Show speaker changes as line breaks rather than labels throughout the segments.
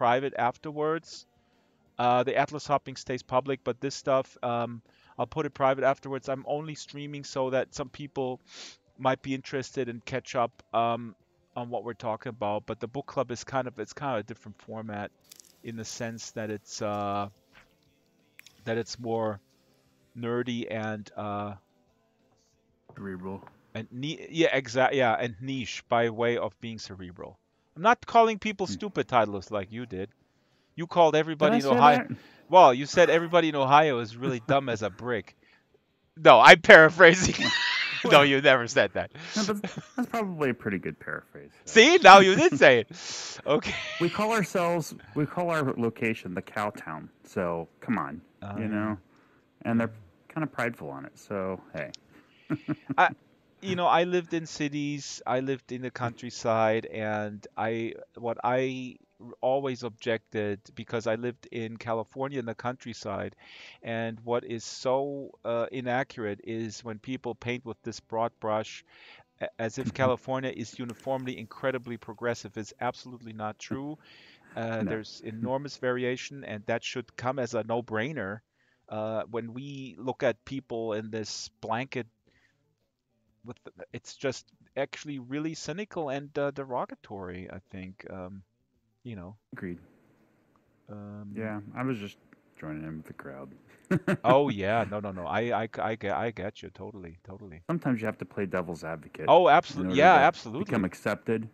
private afterwards. The Atlas hopping stays public, but this stuff, I'll put it private afterwards. I'm only streaming so that some people might be interested and catch up on what we're talking about. But the book club is kind of a different format in the sense that it's more nerdy
Cerebral.
and niche by way of being cerebral. I'm not calling people stupid titles like you did. You called
Did I
everybody in
say
Ohio.
that?
Well, you said everybody in Ohio is really dumb as a brick. No, I'm paraphrasing. No,
Well,
you never said that.
no, that's probably a pretty good paraphrase.
See, now you did say it. Okay.
We call our location the Cow Town. So come on,
Oh
you
yeah.
know, and they're kind of prideful on it. So hey,
I, I lived in cities, I lived in the countryside, and what I always objected because I lived in California in the countryside, and what is so inaccurate is when people paint with this broad brush as if California is uniformly incredibly progressive. It's absolutely not true.
no,
There's enormous variation, and that should come as a no-brainer. When we look at people in this blanket it's just actually really cynical and derogatory, I think. You know.
agreed.
Um,
Yeah, I was just joining in with the crowd.
oh yeah, no, no, no. I get you totally, totally.
Sometimes you have to play devil's advocate
Oh,
in
absolutely.
order
Yeah,
to become
absolutely.
accepted,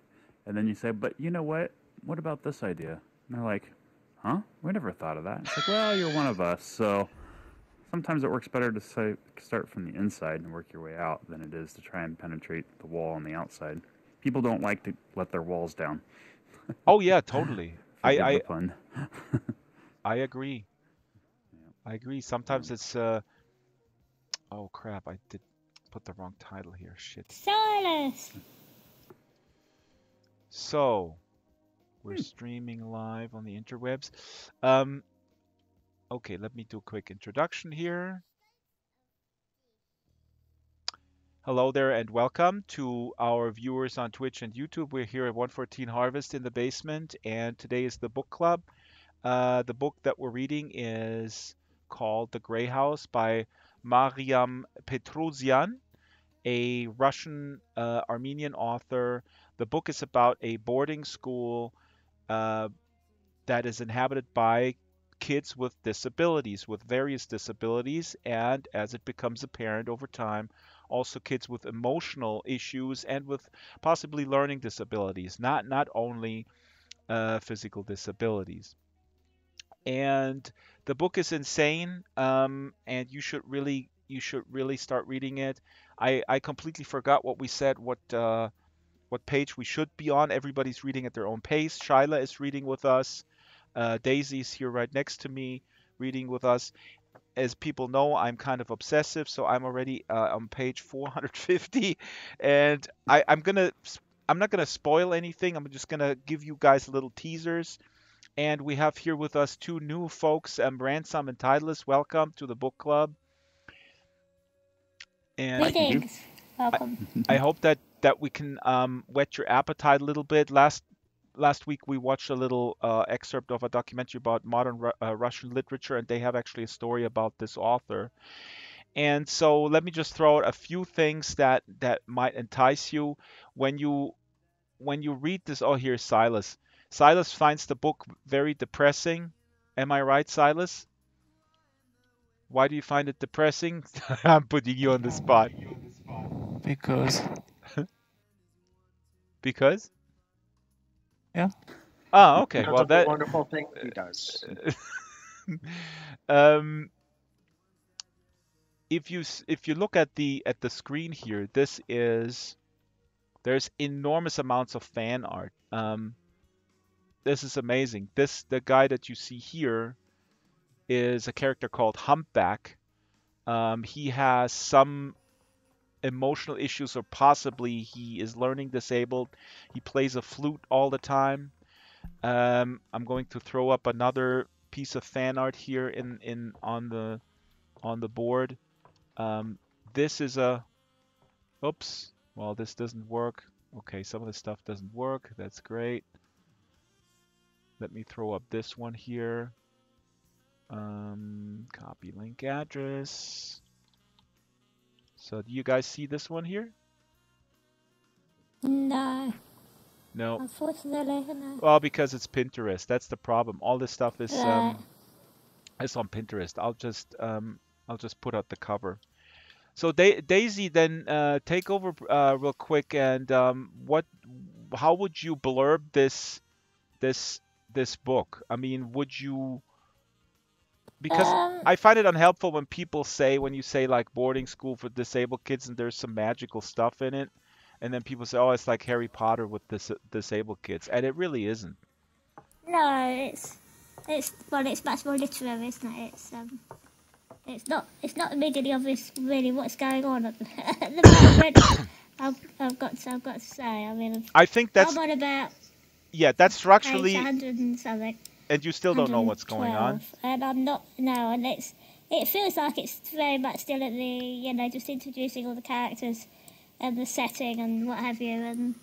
and then you say, "But you know what? What about this idea?" And they're like, "Huh? We never thought of that." It's like, "Well, you're one of us, so." Sometimes it works better to start from the inside and work your way out than it is to try and penetrate the wall on the outside. People don't like to let their walls down.
Oh yeah, totally. I
Forgive the
I
pun.
I agree. I agree.
Yeah.
Sometimes it's oh crap, I did put the wrong title here. Shit.
Silas!
So, we're streaming live on the interwebs. Um, okay, let me do a quick introduction here. Hello there and welcome to our viewers on Twitch and YouTube. We're here at 114 Harvest in the basement, and today is the book club. The book that we're reading is called The Grey House by Mariam Petrosyan, a Russian Armenian author. The book is about a boarding school uh, that is inhabited by kids with disabilities, with various disabilities, and as it becomes apparent over time, also kids with emotional issues and with possibly learning disabilities, not only physical disabilities. And the book is insane, and you should really start reading it. I completely forgot what we said, what page we should be on. Everybody's reading at their own pace. Shyla is reading with us. Daisy's here right next to me, reading with us. As people know, I'm kind of obsessive, so I'm already on page 450, and I'm not gonna spoil anything. I'm just gonna give you guys little teasers. And we have here with us two new folks, Ransom and Titleist. Welcome to the book club. And
Thank you.
Greetings.
I,
Welcome.
I hope that we can whet your appetite a little bit. Last week we watched a little excerpt of a documentary about modern Russian literature, and they have actually a story about this author. And so let me just throw out a few things that might entice you when you read this. Oh, here's Silas. Silas finds the book very depressing. Am I right, Silas? Why do you find it depressing? I'm putting you on the spot.
Because,
Because?
yeah,
Ah, okay.
Because
Well,
of the
that.
wonderful things he does.
um, if you look at the screen here, there's enormous amounts of fan art. This is amazing. The guy that you see here is a character called Humpback. He has some emotional issues, or possibly he is learning disabled. He plays a flute all the time. I'm going to throw up another piece of fan art here in on the board. Um, this is a oops. Well, this doesn't work. Okay, some of the stuff doesn't work. That's great. Let me throw up this one here. Copy link address. So do you guys see this one here?
No,
No.
unfortunately, no.
Well, because it's Pinterest. That's the problem. All this stuff is
Right.
is on Pinterest. I'll just put out the cover. So Daisy, then take over real quick, and how would you blurb this this book? I mean, would you, because
Um,
I find it unhelpful when people say, when you say like boarding school for disabled kids and there's some magical stuff in it, and then people say, oh, it's like Harry Potter with disabled kids, and it really isn't.
no, it's well, it's much more literary, isn't it? It's not immediately obvious really what's going on at the moment. I've got to say, I mean,
I think
I'm
that's,
on about
yeah, that's
page
structurally,
100 and something,
and you still don't know what's going on.
112, and I'm not, no, and it feels like it's very much still at the, you know, just introducing all the characters and the setting and what have you,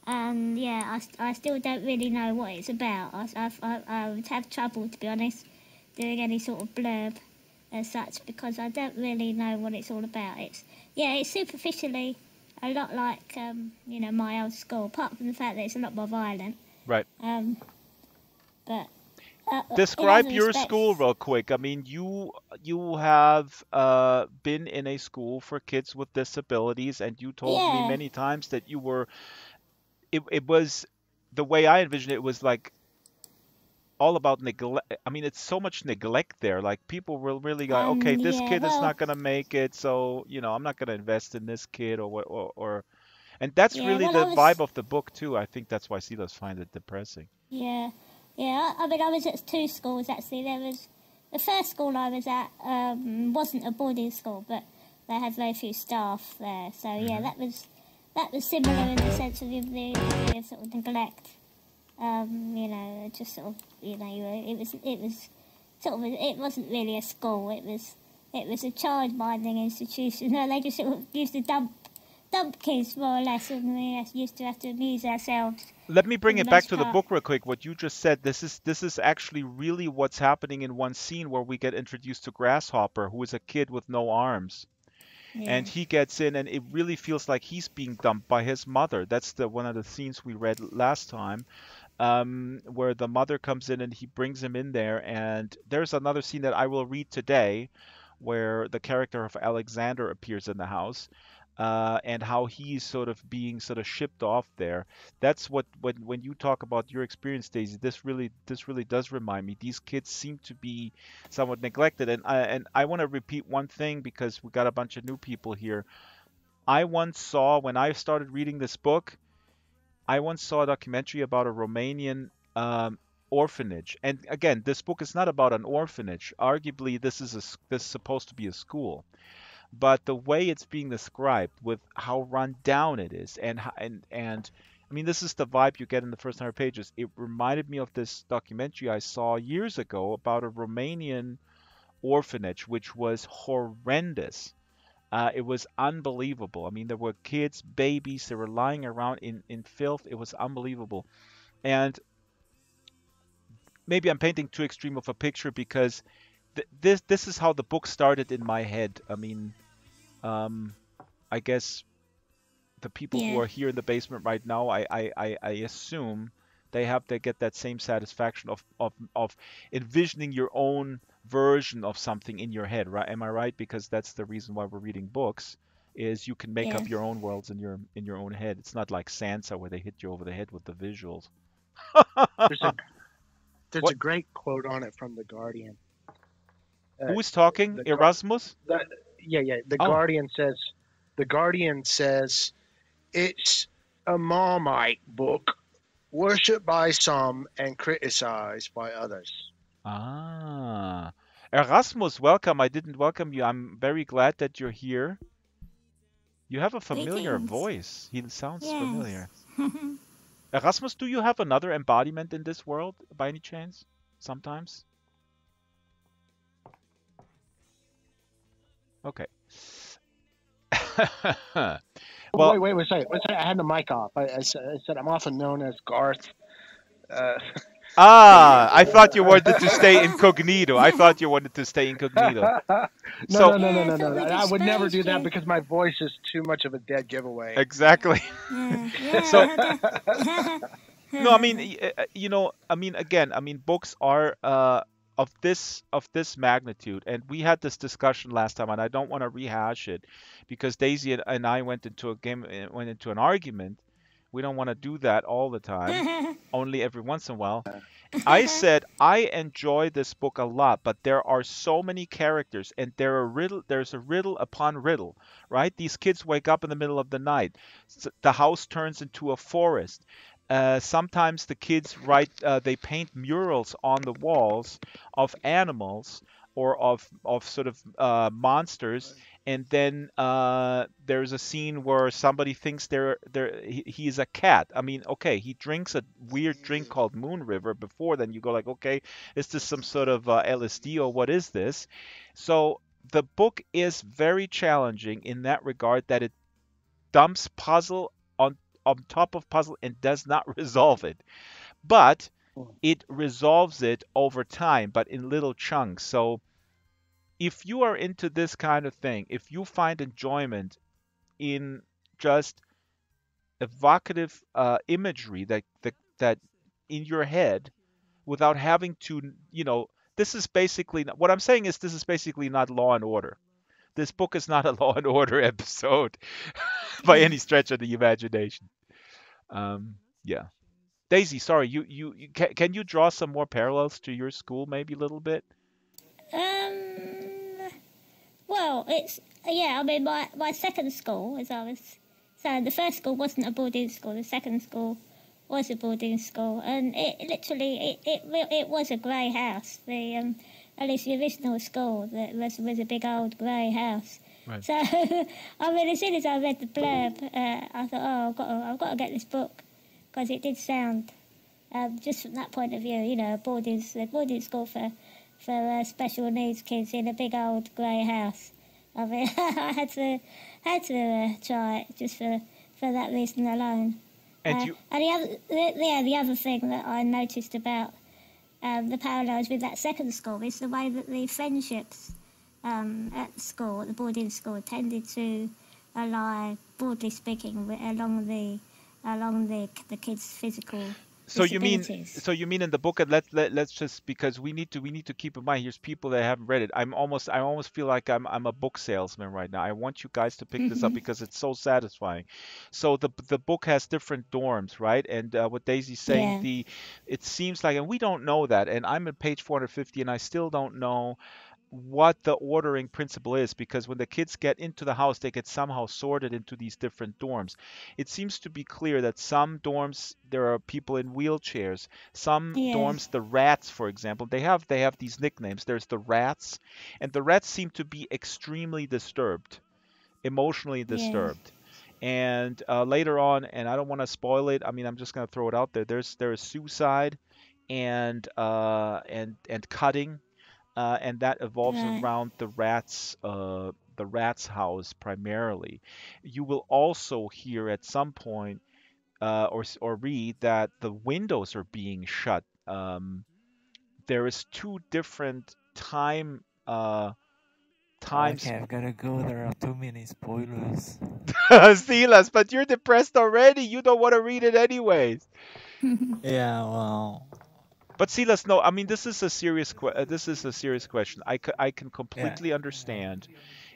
and yeah, I still don't really know what it's about. I would have trouble, to be honest, doing any sort of blurb as such, because I don't really know what it's all about. It's superficially a lot like, you know, my old school, apart from the fact that it's a lot more violent.
Right.
But in
Describe
other
your school
respects,
real quick. I mean, you have been in a school for kids with disabilities, and you told me
yeah,
many times that you were, it was, the way I envisioned it, it was like all about neglect. I mean, it's so much neglect there. Like people will really go, okay, this
yeah,
kid is
well,
not gonna make it, so I'm not gonna invest in this kid, or what, and that's
yeah,
really
well,
the
I
vibe
was,
of the book too. I think that's why Silas finds it depressing.
yeah, yeah. I mean, I was at two schools actually. There was the first school I was at wasn't a boarding school, but they had very few staff there. So yeah,
Hmm.
that was similar in the sense of the sort of neglect. You know, just sort of, you know, it was sort of, it wasn't really a school. It was a childminding institution. No, they just sort of used to dump kids more or less, and we used to have to amuse ourselves
Let me
for
bring
the
it back
most
to the
part.
book real quick. What you just said, this is actually really what's happening in one scene where we get introduced to Grasshopper, who is a kid with no arms. And
Yeah,
he gets in, and it really feels like he's being dumped by his mother. That's the one of the scenes we read last time, where the mother comes in and he brings him in there. And there's another scene that I will read today, where the character of Alexander appears in the house, and how he's sort of being sort of shipped off there. That's what, when you talk about your experience, Daisy, this really does remind me. These kids seem to be somewhat neglected, and I want to repeat one thing because we got a bunch of new people here. I once saw, when I started reading this book, I once saw a documentary about a Romanian orphanage. And again, this book is not about an orphanage. Arguably, this is supposed to be a school. But the way it's being described, with how run down it is, and I mean, this is the vibe you get in the first 100 pages. It reminded me of this documentary I saw years ago about a Romanian orphanage, which was horrendous. It was unbelievable. I mean, there were kids, babies, they were lying around in filth. It was unbelievable. And maybe I'm painting too extreme of a picture, because this is how the book started in my head. I mean, um, I guess the people who
yeah,
are here in the basement right now, I assume they get that same satisfaction of envisioning your own version of something in your head, right? Am I right? Because that's the reason why we're reading books, is you can make
yeah.
up your own worlds in your own head. It's not like Sansa where they hit you over the head with the visuals.
There's a there's
What?
a great quote on it from the Guardian. Uh,
Who is talking?
the
Erasmus?
the yeah,
Oh,
the Guardian says it's a Marmite book, worshipped by some and criticized by others.
ah. Erasmus, welcome. I didn't welcome you. I'm very glad that you're here. You have a familiar
Greetings.
voice. He sounds
Yes.
familiar. Erasmus, do you have another embodiment in this world by any chance? Sometimes? Okay. Well,
Wait a second. I had the mic off. I said I'm often known as Garth. Uh,
Ah, I thought you wanted to stay incognito. I thought you wanted to stay incognito.
No, no,
So,
no, no,
Yeah, I
no,
thought
no.
we'd
I would never
exposed
do that
you.
because my voice is too much of a dead giveaway.
exactly.
Yeah,
So,
yeah.
no, I mean, I mean, again, I mean, books are of this magnitude, and we had this discussion last time, and I don't want to rehash it because Daisy and I went into an argument. We don't want to do that all the time, only every once in a while. I said I enjoy this book a lot, but there are so many characters, and there's a riddle upon riddle, right? These kids wake up in the middle of the night. The house turns into a forest. Sometimes the kids they paint murals on the walls of animals or of sort of monsters, and then there's a scene where somebody thinks he's a cat. I mean, okay, he drinks a weird drink called Moon River before. Then you go like, okay, is this some sort of LSD or what is this? So the book is very challenging in that regard that it dumps puzzle on top of puzzle and does not resolve it, but it resolves it over time, but in little chunks. So if you are into this kind of thing, if you find enjoyment in just evocative imagery that in your head without having to, this is basically what I'm saying is this is basically not Law and Order. This book is not a Law and Order episode by any stretch of the imagination. Yeah. Daisy, sorry, can you draw some more parallels to your school, maybe a little bit?
um, well, it's yeah. I mean, my second school, as I was saying, the first school wasn't a boarding school. The second school was a boarding school, and it literally it was a grey house. At least the original school that was a big old grey house.
Right.
So I mean, as soon as I read the blurb, I thought, oh, I've got to get this book because it did sound just from that point of view, a boarding school for special needs kids in a big old grey house. I mean, I had to try it just for that reason alone.
And you
And the other thing that I noticed about the parallels with that second school is the way that the friendships at the boarding school, tended to lie, broadly speaking, along the kids' physical
So you mean
disabilities.
so you mean in the book, and let's just because we need to keep in mind here's people that haven't read it. I almost feel like I'm a book salesman right now. I want you guys to pick this up because it's so satisfying. So the book has different dorms, right? And what Daisy's saying,
Yeah,
it seems like, and we don't know that. And I'm at page 450, and I still don't know what the ordering principle is because when the kids get into the house, they get somehow sorted into these different dorms. It seems to be clear that some dorms there are people in wheelchairs. Some
yeah,
dorms, the rats, for example, they have these nicknames. There's the rats, and the rats seem to be extremely disturbed, emotionally
yeah,
disturbed. And later on, and I don't want to spoil it. I mean, I'm just going to throw it out there. There is suicide and cutting and that evolves
right,
around the rat's house primarily. You will also hear at some point or read that the windows are being shut. There is two different times.
Okay, I've gotta go. There are too many spoilers.
Silas, but you're depressed already. You don't want to read it anyways.
Yeah, well,
But Silas, no, I mean this is a serious question. I can
yeah,
completely understand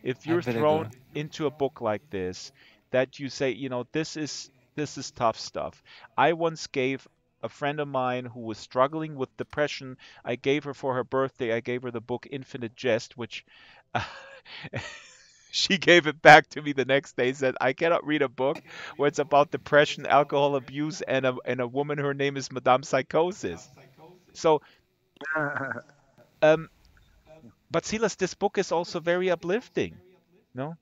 if
I
you're
better
thrown
go.
into a book like this that you say, this is tough stuff. I once gave a friend of mine who was struggling with depression, I gave her for her birthday, I gave her the book Infinite Jest, which she gave it back to me the next day, said, I cannot read a book where it's about depression, alcohol abuse, and a woman, her name is Madame Psychosis. So, um, but Silas, this book is also very uplifting, no?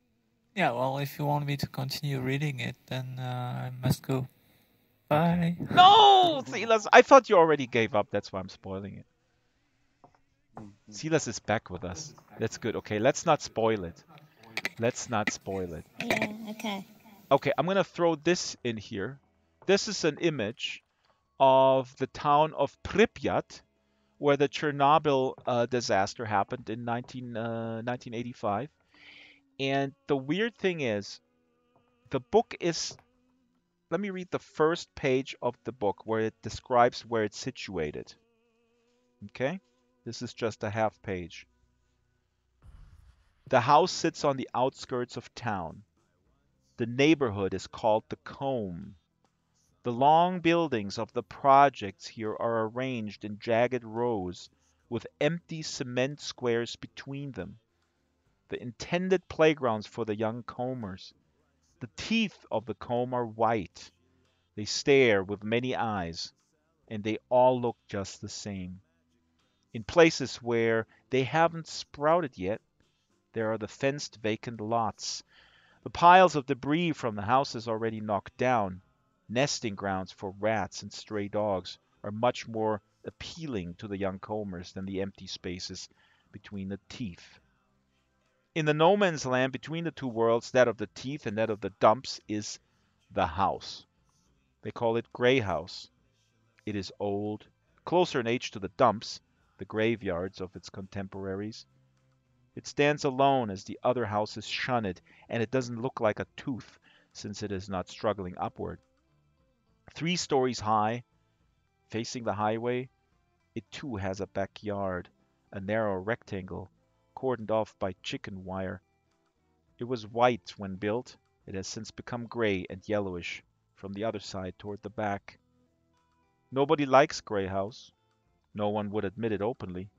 Yeah, well, if you want me to continue reading it, then I must go.
Okay.
Bye.
No, Silas, I thought you already gave up. That's why I'm spoiling it. Silas is back with us. That's good. Okay, let's not spoil it. Let's not spoil it.
yeah, okay.
Okay, I'm gonna throw this in here. This is an image of the town of Pripyat, where the Chernobyl disaster happened in 1985. And the weird thing is, the book is, let me read the first page of the book where it describes where it's situated. Okay? This is just a half page. The house sits on the outskirts of town. The neighborhood is called the Combe. The long buildings of the projects here are arranged in jagged rows with empty cement squares between them, the intended playgrounds for the young combers. The teeth of the comb are white. They stare with many eyes, and they all look just the same. In places where they haven't sprouted yet, there are the fenced vacant lots, the piles of debris from the houses already knocked down. Nesting grounds for rats and stray dogs are much more appealing to the young combers than the empty spaces between the teeth. In the no man's land between the two worlds, that of the teeth and that of the dumps, is the house. They call it Grey House. It is old, closer in age to the dumps, the graveyards of its contemporaries. It stands alone as the other houses shun it, and it doesn't look like a tooth, since it is not struggling upward. 3 stories high, facing the highway, it too has a backyard, a narrow rectangle, cordoned off by chicken wire. It was white when built. It has since become gray and yellowish from the other side toward the back. Nobody likes Grey House. No one would admit it openly.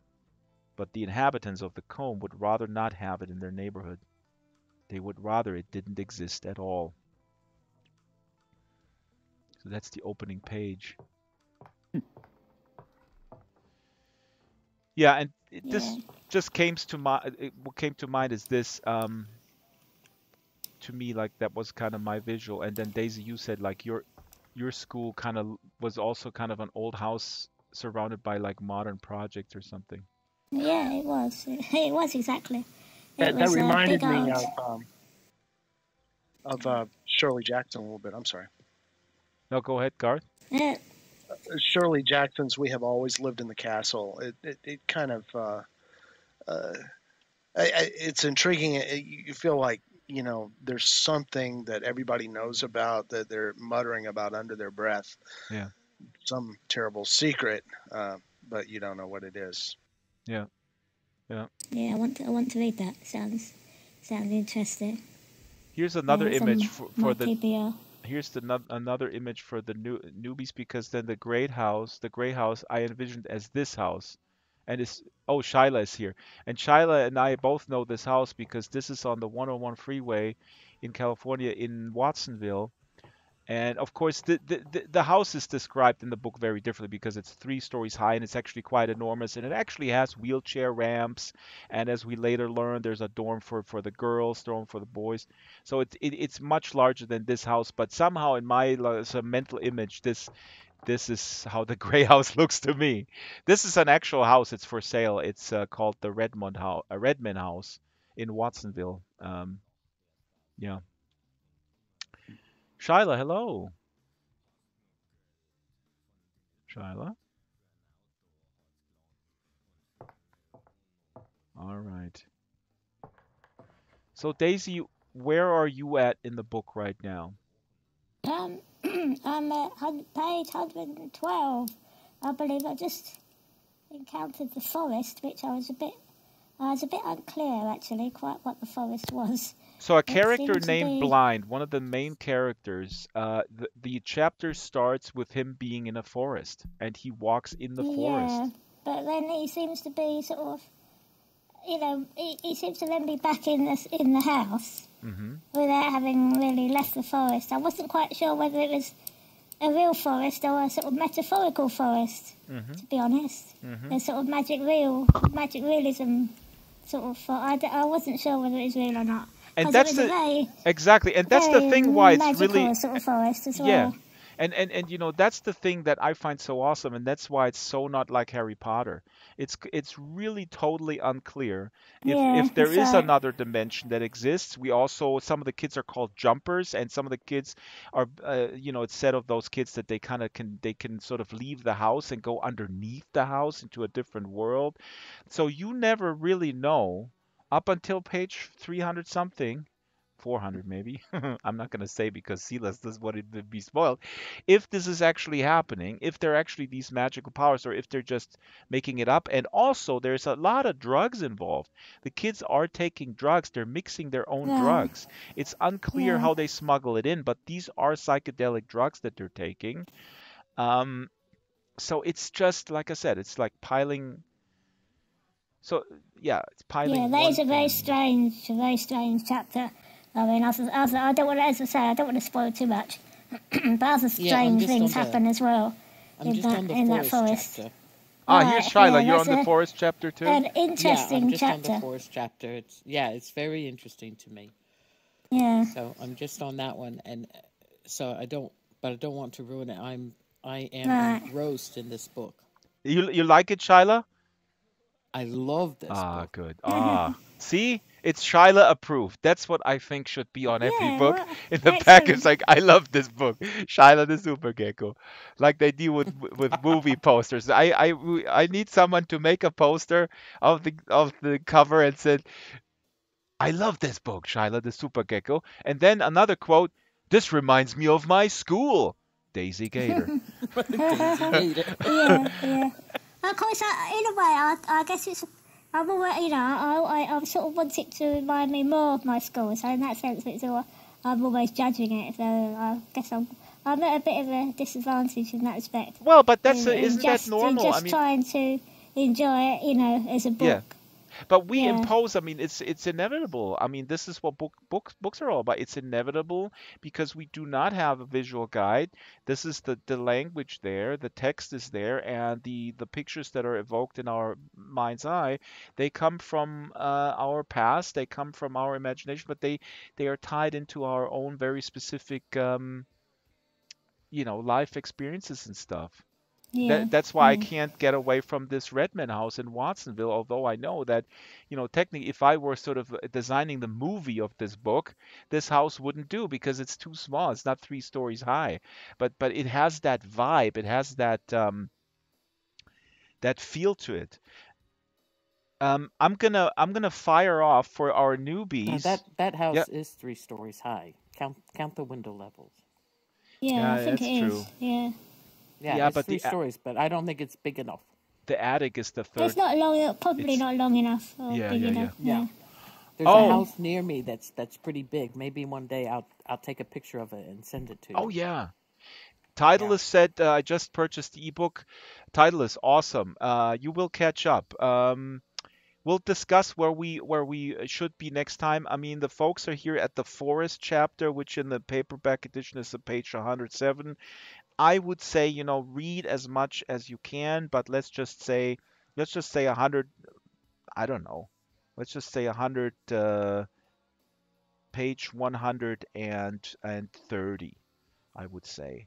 But the inhabitants of the Combe would rather not have it in their neighborhood. They would rather it didn't exist at all. So that's the opening page. Yeah, and this just came to what came to mind is this. To me, like that was kind of my visual. And then Daisy, you said like your school kind of was also kind of an old house surrounded by like modern projects or something.
Yeah, it was. It was exactly.
That reminded me of Shirley Jackson a little bit. I'm sorry.
No, go ahead, Garth.
Yeah.
Shirley Jackson's "We Have Always Lived in the Castle." It kind of it's intriguing. You feel like there's something that everybody knows about that they're muttering about under their breath.
Yeah.
Some terrible secret, but you don't know what it is.
Yeah. Yeah.
Yeah, I want to read that. Sounds interesting.
Here's another image for the
PBR.
Here's another image for the newbies, because then the Gray House I envisioned as this house, and Shyla is here, and Shyla and I both know this house because this is on the 101 freeway in California in Watsonville. And of course, the house is described in the book very differently because it's 3 stories high and it's actually quite enormous, and it actually has wheelchair ramps. And as we later learn, there's a dorm for the girls, dorm for the boys. So it's much larger than this house. But somehow in my mental image, this is how the Gray House looks to me. This is an actual house. It's for sale. It's called the Redmond House in Watsonville. Yeah. Shyla, hello. Shyla? All right. So Daisy, where are you at in the book right now?
I'm at page 112. I believe I just encountered the forest, which I was a bit unclear actually, quite what the forest was.
So a character named Blind, one of the main characters, the chapter starts with him being in a forest, and he walks in the forest.
Yeah, but then he seems to be sort of, he seems to then be back in the house without having really left the forest. I wasn't quite sure whether it was a real forest or a sort of metaphorical forest, to be honest. A sort of magic realism sort of. I wasn't sure whether it was real or not.
And that's exactly, and that's the thing why it's really
sort of forest as well.
Yeah, And that's the thing that I find so awesome, and that's why it's so not like Harry Potter. It's really totally unclear
Yeah,
if there
that's
is
right.
another dimension that exists. We also, some of the kids are called jumpers, and some of the kids are it's said of those kids that they can sort of leave the house and go underneath the house into a different world. So you never really know up until page 300 something, 400 maybe. I'm not going to say because Silas does what it would be spoiled. If this is actually happening, if they're actually these magical powers, or if they're just making it up. And also, there's a lot of drugs involved. The kids are taking drugs, they're mixing their own
Yeah,
drugs. It's unclear
yeah,
how they smuggle it in, but these are psychedelic drugs that they're taking. Um, so it's just, like I said, it's like piling. So, yeah, it's
yeah.
piling
That
one
is
thing.
a very strange chapter. I mean, I don't want to, as I say, I don't want to spoil too much. But other
Yeah, I'm
strange
just
things
on the
happen as well
I'm just on the
in that
forest
forest.
chapter.
Here's
Right,
Shyla.
yeah,
You're
that's
on the forest chapter too?
an
Yeah, I'm
interesting
just on the
chapter.
forest chapter. It's very interesting to me.
Yeah,
So I'm just on that one, and so I don't want to ruin it. I am
right.
engrossed in this book.
You like it, Shyla?
I love this
Ah,
book.
good. Ah, see, it's Shyla approved. That's what I think should be on every
Yeah,
book
well,
in the back. It's
excellent.
like, I love this book, Shyla the Super Gecko, like they do with movie posters. I need someone to make a poster of the cover and said, I love this book, Shyla the Super Gecko, and then another quote. This reminds me of my school, Daisy Gator.
Daisy Gator.
Yeah, yeah. Of course, in a way, I guess it's. I'm always, I sort of want it to remind me more of my school. So in that sense, I'm always judging it. So I guess I'm at a bit of a disadvantage in that respect.
Well, but
In
isn't that
just
normal? I mean,
trying to enjoy it, as a
yeah.
book.
But we
Yeah,
impose, I mean, it's inevitable. I mean, this is what books are all about. It's inevitable because we do not have a visual guide. This is the language there, the text is there, and the pictures that are evoked in our mind's eye, they come from our past, they come from our imagination, but they are tied into our own very specific life experiences and stuff.
yeah,
That's why I
mm,
can't get away from this Redman house in Watsonville, although I know that, technically, if I were sort of designing the movie of this book, this house wouldn't do because it's too small. It's not 3 stories high, but it has that vibe. It has that feel to it. I'm gonna fire off for our
Now
newbies.
that
Yeah,
house is 3 stories high. Count the window levels.
yeah. I
yeah,
think
that's
it
true.
is. Yeah,
Yeah,
Yeah,
it's
but
three stories, but I don't think it's big enough.
the attic is the
it's
third.
not long. Probably
It's
not long enough or
Yeah,
big
yeah,
enough.
yeah.
Yeah.
Yeah.
There's a
Oh,
house near me that's pretty big. Maybe one day I'll take a picture of it and send it to
oh
you.
yeah.
Yeah.
Titleist said, I just purchased the ebook. Titleist, awesome. You will catch up. We'll discuss where we should be next time. I mean, the folks are here at the Forest chapter, which in the paperback edition is at page 107. I would say, read as much as you can, but let's just say 100. I don't know. Let's just say 100, page 130. I would say.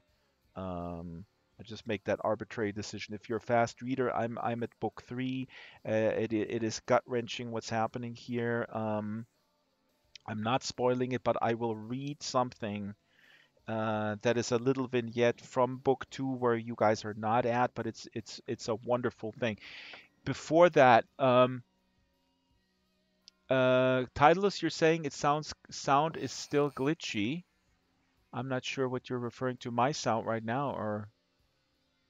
I just make that arbitrary decision. If you're a fast reader, I'm at book 3. It is gut wrenching what's happening here. I'm not spoiling it, but I will read something that is a little vignette from book 2 where you guys are not at, but it's a wonderful thing. Before that, Titleist, you're saying sound is still glitchy. I'm not sure what you're referring to. My sound right now, or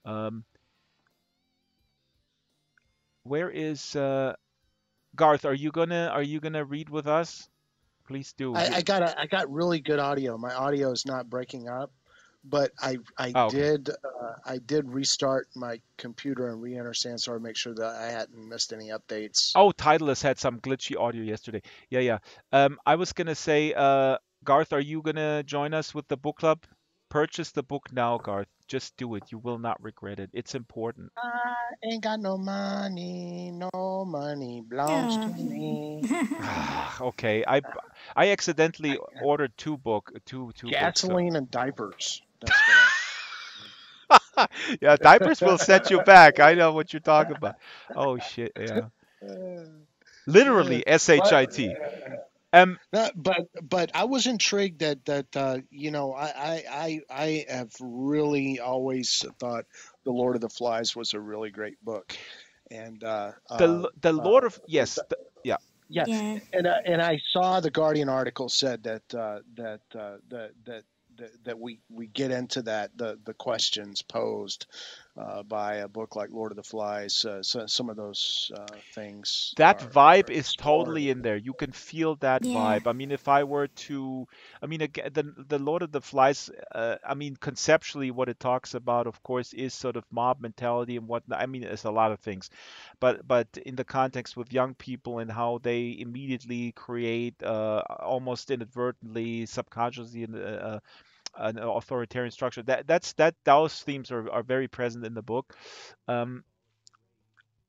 um, where is Garth? Are you gonna read with us? Please do.
I got really good audio. My audio is not breaking up, but
Oh, okay.
I did restart my computer and re-understand so I make sure that I hadn't missed any updates.
Oh, Titleist had some glitchy audio yesterday. Yeah, yeah. I was gonna say, Garth, are you gonna join us with the book club? Purchase the book now, Garth. Just do it. You will not regret it. It's important.
I ain't got no money belongs to
Oh.
me.
Okay, I accidentally ordered two books.
Gasoline and diapers. That's what I.
Yeah, diapers will set you back. I know what you're talking about. Oh shit, yeah.
Uh,
Literally
but
shit. Um,
but I was intrigued that you know I have really always thought The Lord of the Flies was a really great book, and
the Lord of yes, yeah.
yeah,
Yeah.
and I saw the Guardian article said that we get into that the questions posed by a book like Lord of the Flies. So some of those things
That vibe
are
is
explored.
totally in there. You can feel that
Yeah.
vibe. I mean, if I were to, I mean, again, the Lord of the Flies. I mean, conceptually, what it talks about, of course, is sort of mob mentality and whatnot. I mean, it's a lot of things, but in the context with young people and how they immediately create, almost inadvertently, subconsciously, an authoritarian structure. That those themes are very present in the book. Um,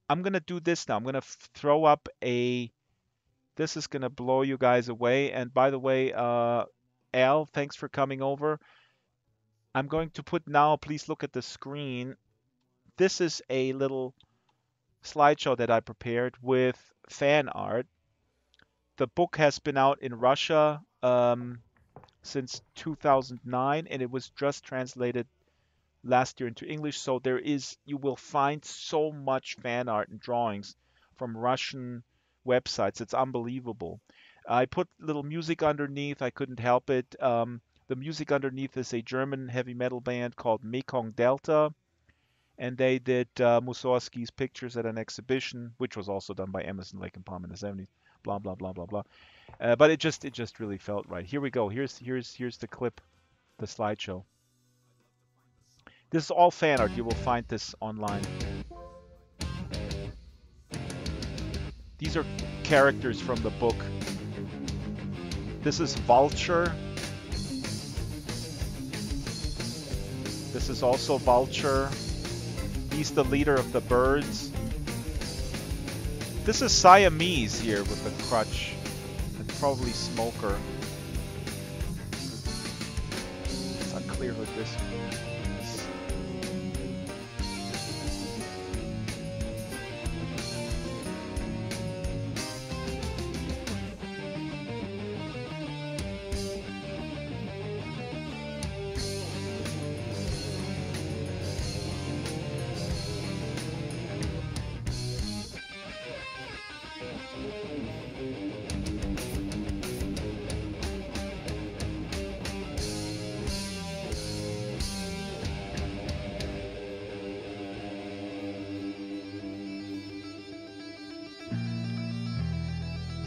I'm gonna do this now. I'm gonna throw up a. This is gonna blow you guys away. And by the way, Al, thanks for coming over. I'm going to put now. Please look at the screen. This is a little slideshow that I prepared with fan art. The book has been out in Russia since 2009, and it was just translated last year into English. So you will find so much fan art and drawings from Russian websites. It's unbelievable. I put little music underneath. I couldn't help it. The music underneath is a German heavy metal band called Mekong Delta, and they did Mussorgsky's pictures at an exhibition, which was also done by Emerson, Lake and Palm in the 70s. Blah blah blah blah blah. But it just really felt right. Here we go. Here's the clip, the slideshow. This is all fan art. You will find this online. These are characters from the book. This is Vulture. This is also Vulture. He's the leader of the birds. This is Siamese here with the crutch. It's probably Smoker. It's unclear who this is.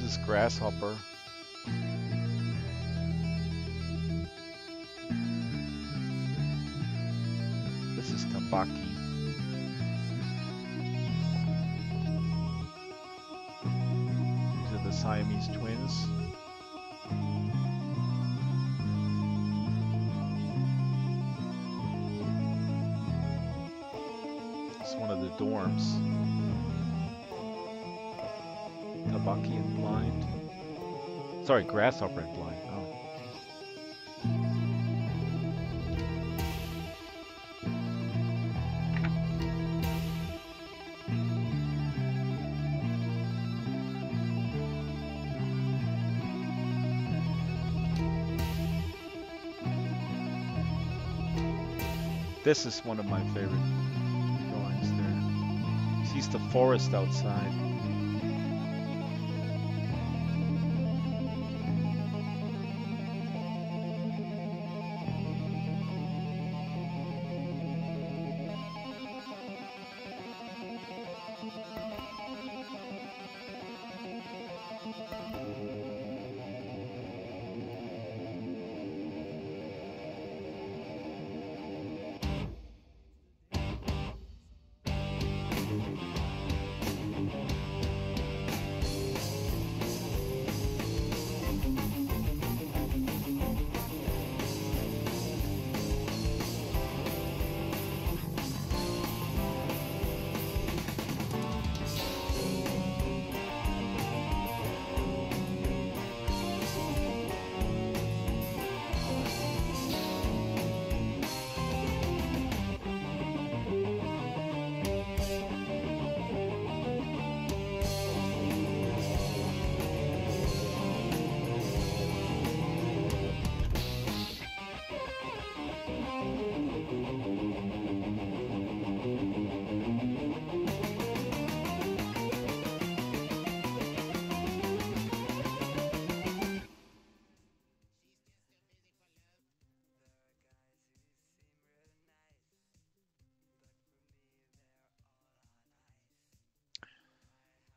This is Grasshopper. This is Tabaki. These are the Siamese twins. It's one of the dorms. Tabaki and Blind. Sorry, Grasshopper and Blind. Oh. This is one of my favorite drawings there. Sees the forest outside.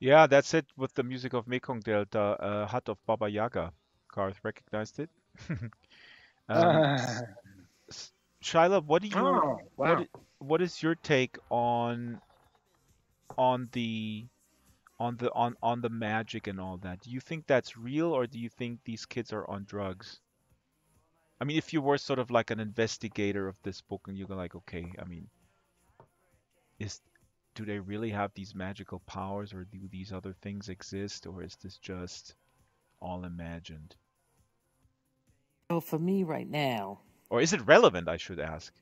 Yeah, that's it with the music of Mekong Delta, Hut of Baba Yaga. Garth recognized it. Um,
Uh,
s- Shyla,
oh,
what
wow.
i- what is your take on the on the magic and all that? Do you think that's real, or do you think these kids are on drugs? I mean, if you were sort of like an investigator of this book and you're like, okay, I mean, is do they really have these magical powers, or do these other things exist, or is this just all imagined?
So for me right now,
Or is it relevant, I should ask?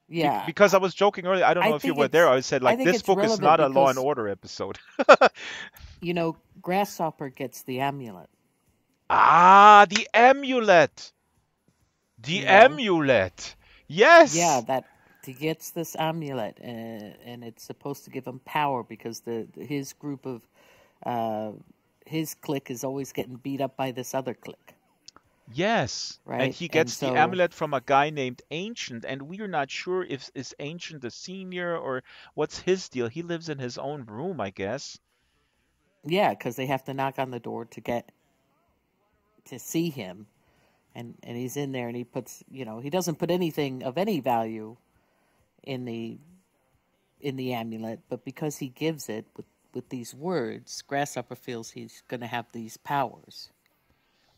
yeah,
Because I was joking earlier, I don't
I
know if you
think
were there.
it's
I said
I
like
think
this
it's
book is
relevant
not a Law and
because
Order episode.
Grasshopper gets the amulet.
Ah, the amulet. The
You know,
amulet.
yeah,
Yes.
that he gets this amulet, and it's supposed to give him power because his group of uh, his clique is always getting beat up by this other clique,
Yes. And
right?
he
And
gets the
so
amulet from a guy named Ancient, and we're not sure if is Ancient a senior or what's his deal. He lives in his own room, I guess.
yeah, because they have to knock on the door to get to see him, and he's in there, and he doesn't put anything of any value in the amulet, but because he gives it with these words, Grasshopper feels he's going to have these powers.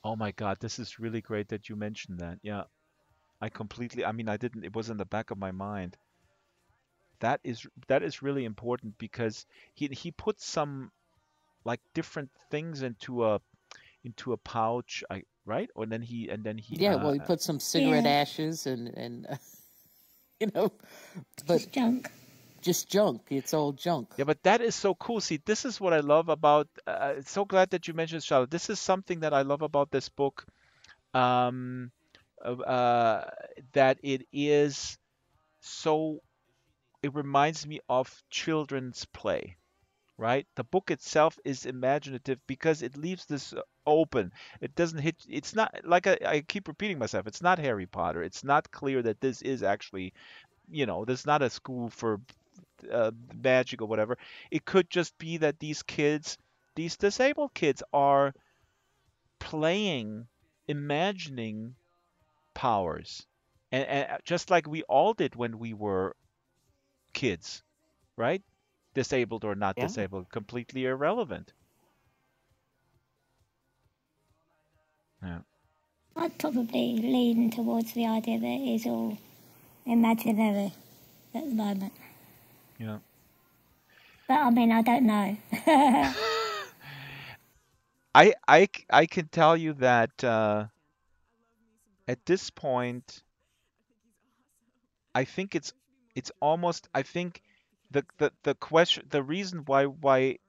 Oh my God, this is really great that you mentioned that. Yeah. I mean, I didn't, it was in the back of my mind. That is really important because he puts some like different things into a pouch, right? Or then he
Yeah, well, he puts some cigarette
Yeah,
ashes and you know, but
just junk.
just junk. It's all junk.
yeah, but that is so cool. See, this is what I love about. So glad that you mentioned Charlotte. This is something that I love about this book. Um, uh, that it is so. It reminds me of children's play, right? The book itself is imaginative because it leaves this open. It doesn't hit. It's not like I keep repeating myself. It's not Harry Potter. It's not clear that this is actually, this is not a school for magic or whatever. It could just be that these disabled kids, are playing, imagining powers, and just like we all did when we were kids, right? Disabled or not
Yeah.
disabled, completely irrelevant. Yeah.
I'd probably lean towards the idea that it is all imaginary at the moment.
Yeah.
But I mean, I don't know.
I can tell you that at this point, I think it's almost. I think the question, the reason why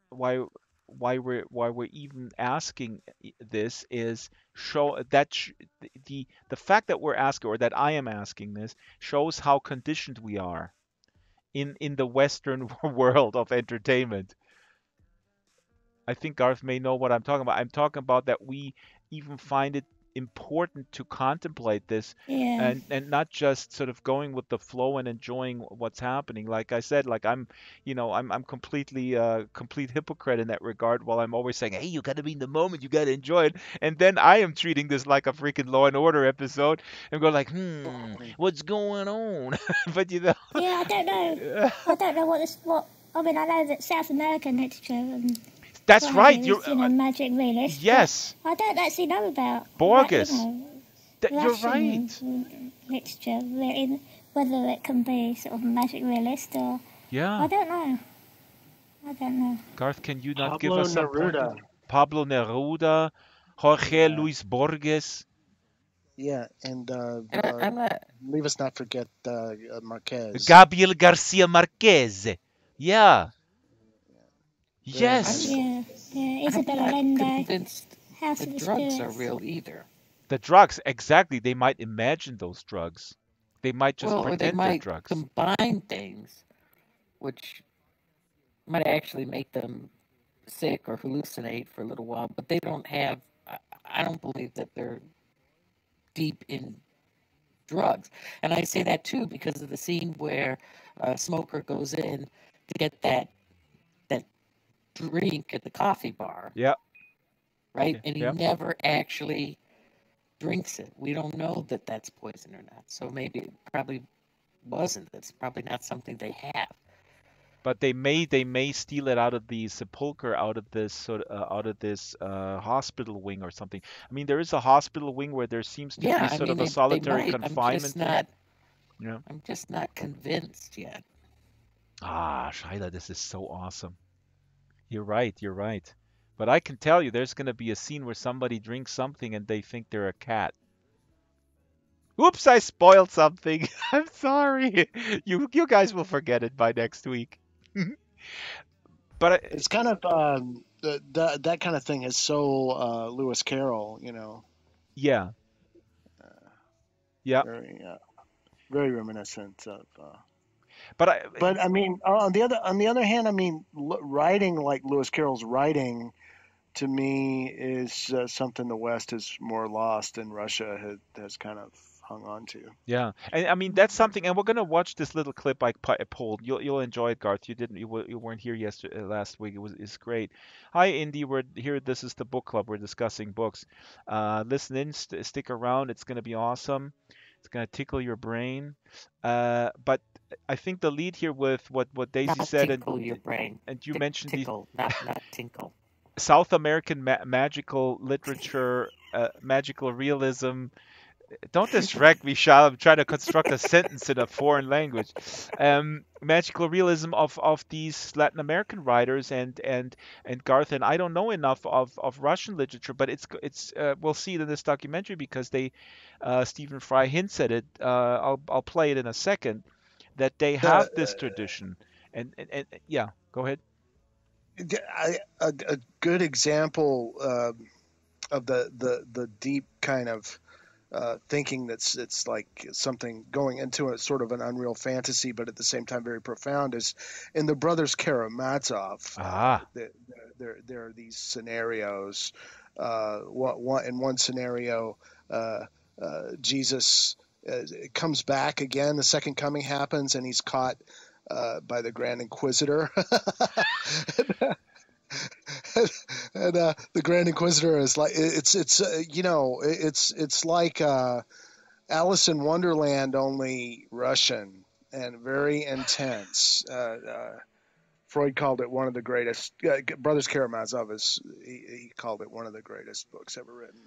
we're even asking this is show that the fact that we're asking, or that I am asking this, shows how conditioned we are in the Western world of entertainment. I think Garth may know what I'm talking about. I'm talking about that we even find it important to contemplate this,
Yeah.
and not just sort of going with the flow and enjoying what's happening. Like I said, like I'm completely complete hypocrite in that regard, while I'm always saying, hey, you got to be in the moment, you got to enjoy it. And then I am treating this like a freaking Law and Order episode and go like, what's going on? But
Yeah, I don't know. I don't know what. I mean, I know that South American literature and
that's
what have
right.
you
You're
is, magic realist, but
yes,
I don't actually know about,
Borges. You're
Russian
right.
literature, whether it can be sort of magic realist or I
Yeah.
don't know. I don't know.
Garth, can you not give
Pablo
us some pointers?
Neruda.
Pablo Neruda, Jorge
Yeah.
Luis Borges.
Yeah. And
And I'm not.
leave us not forget Marquez.
Gabriel Garcia Marquez. Yeah.
Very
I'm
Yes.
nice.
Yeah, yeah.
I'm
Isabel
not
Allende,
convinced
House
the
of the
drugs are
Spirits.
real either.
The drugs, exactly. They might imagine those drugs. They might just
Well, or they
pretend they're
might
drugs.
combine things, which might actually make them sick or hallucinate for a little while, but they don't have. I don't believe that they're deep in drugs, and I say that too because of the scene where a smoker goes in to get that drink at the coffee bar,
Yeah.
right?
Yeah.
And he
Yeah.
never actually drinks it. We don't know that that's poison or not. So maybe it probably wasn't. That's probably not something they have.
But they may steal it out of the sepulcher, out of this hospital wing or something. I mean, there is a hospital wing where there seems to
Yeah,
be
I
sort
mean
of a
they
solitary
might.
confinement. Yeah.
I'm just not convinced yet.
Ah, Shaila, this is so awesome. You're right. You're right. But I can tell you, there's going to be a scene where somebody drinks something and they think they're a cat. Oops, I spoiled something. I'm sorry. You guys will forget it by next week. But
It's kind of that kind of thing is so Lewis Carroll,
yeah, yeah.
very very reminiscent of.
But I,
But I mean, on the other hand, I mean, writing like Lewis Carroll's writing to me is something the West has more lost and Russia has kind of hung on to.
yeah, and I mean that's something. And we're gonna watch this little clip I pulled. You'll enjoy it, Garth. You weren't here yesterday last week. It's great. Hi, Indy. We're here. This is the book club. We're discussing books. Listen in. Stick around. It's gonna be awesome. It's gonna tickle your brain. But I think the lead here with what Daisy
Not
said
tinkle your brain.
and you mentioned the
Tickle, not tinkle.
South American magical literature, magical realism. Don't distract me, Shal. I'm trying to construct a sentence in a foreign language. Magical realism of these Latin American writers and Garth, and I don't know enough of Russian literature, but it's we'll see it in this documentary because Stephen Fry hints at it. I'll play it in a second. That they have this tradition, and yeah, go ahead.
A good example of the deep kind of thinking it's like something going into a sort of an unreal fantasy, but at the same time very profound, is in the Brothers Karamazov.
Ah,
There are these scenarios. In one scenario, Jesus comes back again. The second coming happens, and he's caught by the Grand Inquisitor. And the Grand Inquisitor is like it's like Alice in Wonderland, only Russian and very intense. Freud called it one of the greatest. Brothers Karamazov he called it one of the greatest books ever written.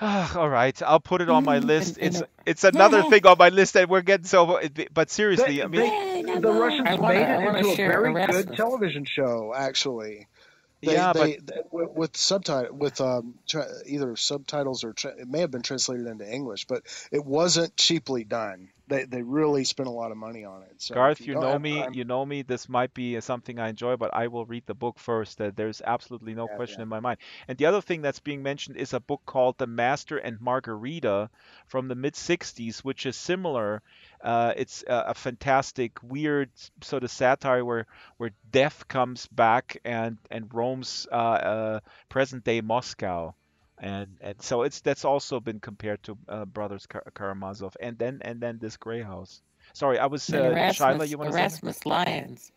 all right, I'll put it on my list. It's another thing on my list that we're getting so. But seriously, I mean,
The Russians made it into a very
Erasmus.
good television show, actually. With subtitle with either subtitles or it may have been translated into English, but it wasn't cheaply done. They really spent a lot of money on it. So
Garth,
if
you
don't
know
have
me.
time-
You know me. This might be something I enjoy, but I will read the book first. There's absolutely no question in my mind. And the other thing that's being mentioned is a book called The Master and Margarita from the mid '60s, which is similar. It's a fantastic, weird sort of satire where death comes back and roams present day Moscow. And so that's also been compared to Brothers Karamazov, and then this Grey House. Sorry, I was
And
Shyla. You want to say something?
Erasmus Lyons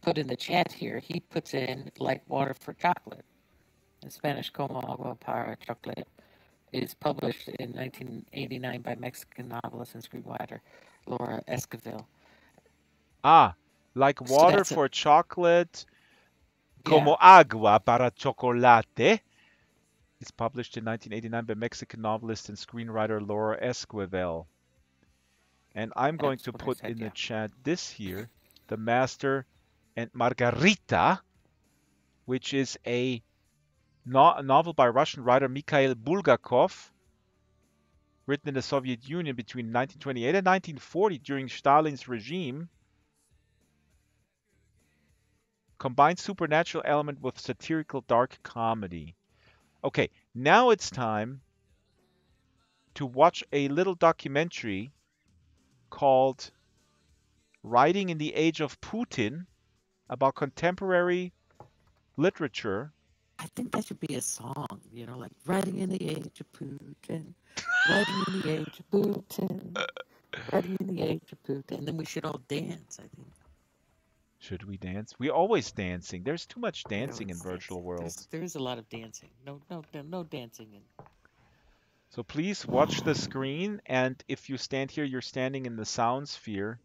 put in the chat here. He puts in like water for chocolate. In Spanish, como agua para chocolate is published in 1989 by Mexican novelist and screenwriter Laura Esquivel.
Ah, like
So
water
that's
for chocolate,
Yeah.
como agua para chocolate. It's published in 1989 by Mexican novelist and screenwriter Laura Esquivel. And I'm going
That's
to
what I
put
said,
in the
yeah.
chat this here, The Master and Margarita, which is a novel by Russian writer Mikhail Bulgakov, written in the Soviet Union between 1928 and 1940 during Stalin's regime, combines supernatural element with satirical dark comedy. Okay, now it's time to watch a little documentary called Writing in the Age of Putin about contemporary literature.
I think that should be a song, like Writing in the Age of Putin, Writing in the Age of Putin, Writing in the Age of Putin. And then we should all dance, I think.
Should we dance? We always dancing. There's too much
You know,
dancing in
it's
virtual worlds.
there is a lot of dancing. No dancing in.
So please watch the screen, and if you stand here, you're standing in the sound sphere.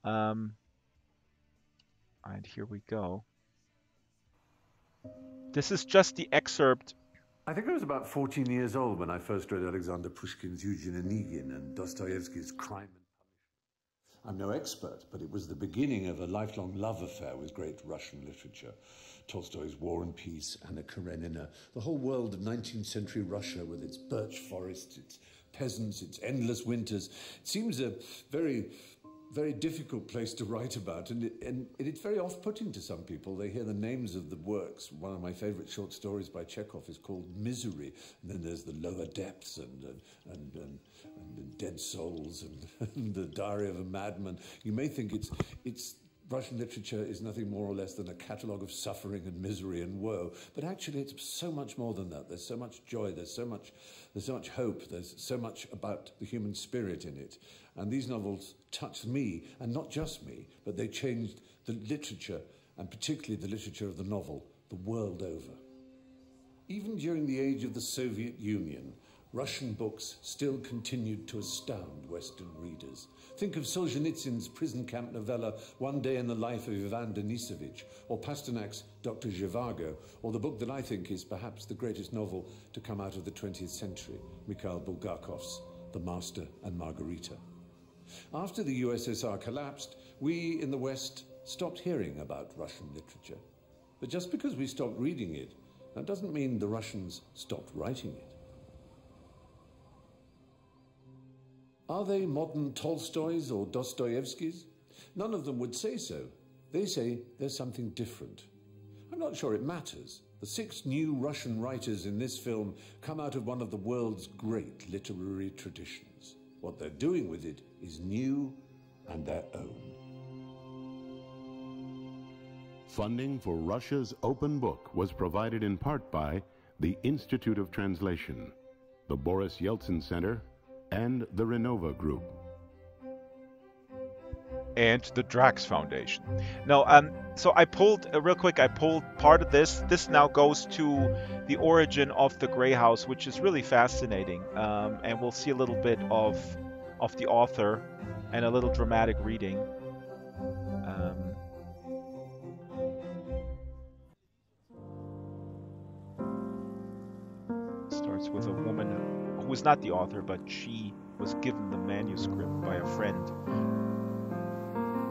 And here we go. This is just the excerpt.
I think I was about 14 years old when I first read Alexander Pushkin's Eugene Onegin and Dostoevsky's Crime and Punishment. I'm no expert, but it was the beginning of a lifelong love affair with great Russian literature. Tolstoy's War and Peace, Anna Karenina, the whole world of 19th century Russia with its birch forests, its peasants, its endless winters. It seems a very difficult place to write about, and it's very off-putting to some people. They hear the names of the works. One of my favorite short stories by Chekhov is called Misery, and then there's the Lower Depths and Dead Souls and the Diary of a Madman. You may think it's Russian literature is nothing more or less than a catalogue of suffering and misery and woe, but actually it's so much more than that. There's so much joy, there's so much hope, there's so much about the human spirit in it. And these novels touched me, and not just me, but they changed the literature, and particularly the literature of the novel, the world over. Even during the age of the Soviet Union, Russian books still continued to astound Western readers. Think of Solzhenitsyn's prison camp novella, One Day in the Life of Ivan Denisovich, or Pasternak's Dr. Zhivago, or the book that I think is perhaps the greatest novel to come out of the 20th century, Mikhail Bulgakov's The Master and Margarita. After the USSR collapsed, we in the West stopped hearing about Russian literature. But just because we stopped reading it, that doesn't mean the Russians stopped writing it. Are they modern Tolstoys or Dostoevskys? None of them would say so. They say there's something different. I'm not sure it matters. The 6 new Russian writers in this film come out of one of the world's great literary traditions. What they're doing with it is new and their own.
Funding for Russia's Open Book was provided in part by the Institute of Translation, the Boris Yeltsin Center, and the Renova Group.
And the Drax Foundation. Now, so I pulled, real quick, I pulled part of this. This now goes to the origin of the Grey House, which is really fascinating. And we'll see a little bit of the author and a little dramatic reading. Starts with a woman who was not the author, but she was given the manuscript by a friend.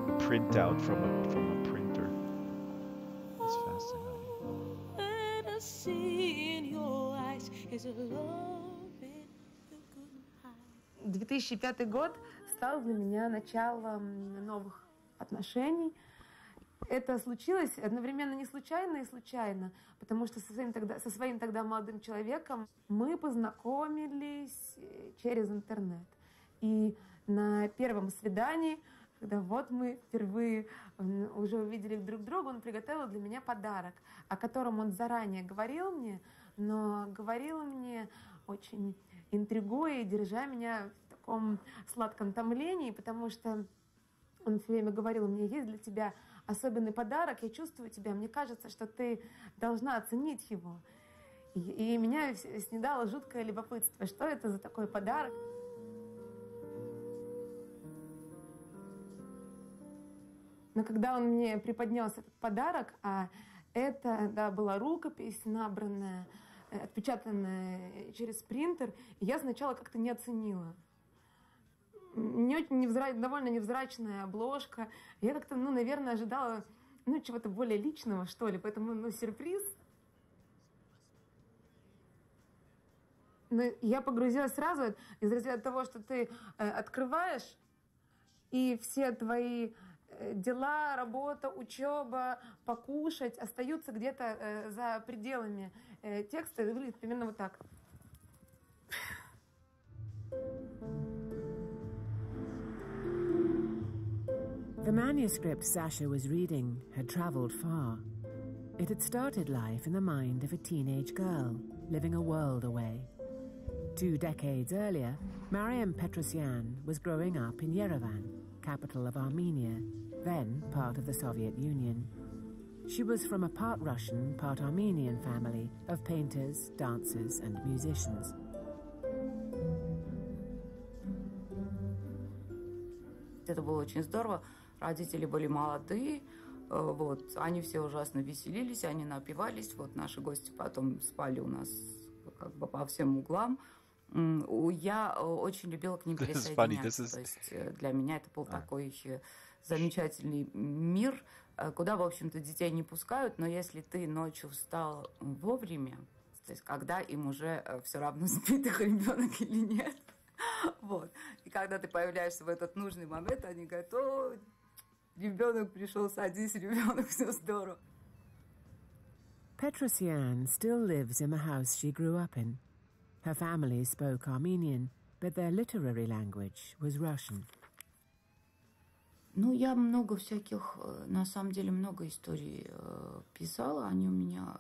A printout from a printer. It's fascinating.
Let us see in your eyes is a love you couldn't hide.
2005 год стал для меня началом новых отношений. Это случилось одновременно не случайно и случайно, потому что со своим тогда молодым человеком мы познакомились через интернет. И на первом свидании, когда вот мы впервые уже увидели друг друга, он приготовил для меня подарок, о котором он заранее говорил мне, но говорил мне очень интригуя и держа меня в таком сладком томлении, потому что он все время говорил: у меня есть для тебя особенный подарок, я чувствую тебя, мне кажется, что ты должна оценить его. И меня снедало жуткое любопытство, что это за такой подарок. Но когда он мне преподнес этот подарок, а это, да, была рукопись, набранная, отпечатанная через принтер, я сначала как-то не оценила. Не очень довольно невзрачная обложка. Я как-то, наверное, ожидала, чего-то более личного, что ли. Поэтому, сюрприз. Но я погрузилась сразу из разряда того, что ты открываешь, и все твои дела, работа, учеба, покушать остаются где-то за пределами текста. И выглядит примерно вот так.
The manuscript Sasha was reading had traveled far. It had started life in the mind of a teenage girl living a world away. 2 decades earlier, Mariam Petrosyan was growing up in Yerevan, capital of Armenia, then part of the Soviet Union. She was from a part Russian, part Armenian family of painters, dancers, and musicians.
Это было очень здорово. Родители были молодые, вот, они все ужасно веселились, они напивались, вот, наши гости потом спали у нас как бы по всем углам. Я очень любила к ним присоединяться, то есть для меня это был такой замечательный мир, куда, в общем-то, детей не пускают, но если ты ночью встал вовремя, то есть когда им уже все равно спит их ребенок или нет, вот, и когда ты появляешься в этот нужный момент, они говорят: о, ребенок пришел, садись, ребенок, все здорово.
Petrosyan still lives in the house she grew up in. Her family spoke Armenian, but their literary language was Russian.
Ну, я много всяких, на самом деле, много историй писала. Они у меня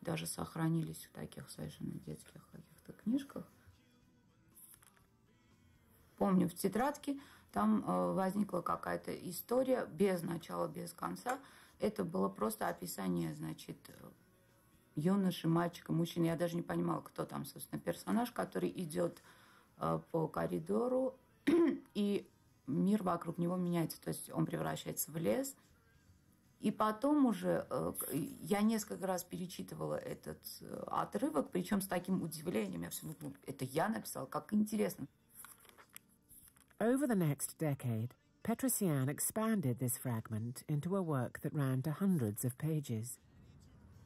даже сохранились в таких совершенно детских каких-то книжках. Помню, в тетрадке там возникла какая-то история без начала, без конца. Это было просто описание, значит, юноши, мальчика, мужчины. Я даже не понимала, кто там, собственно, персонаж, который идет по коридору, и мир вокруг него меняется. То есть он превращается в лес. И потом уже я несколько раз перечитывала этот отрывок, причем с таким удивлением. Я все думала, это я написала, как интересно.
Over the next decade, Petrosyan expanded this fragment into a work that ran to hundreds of pages.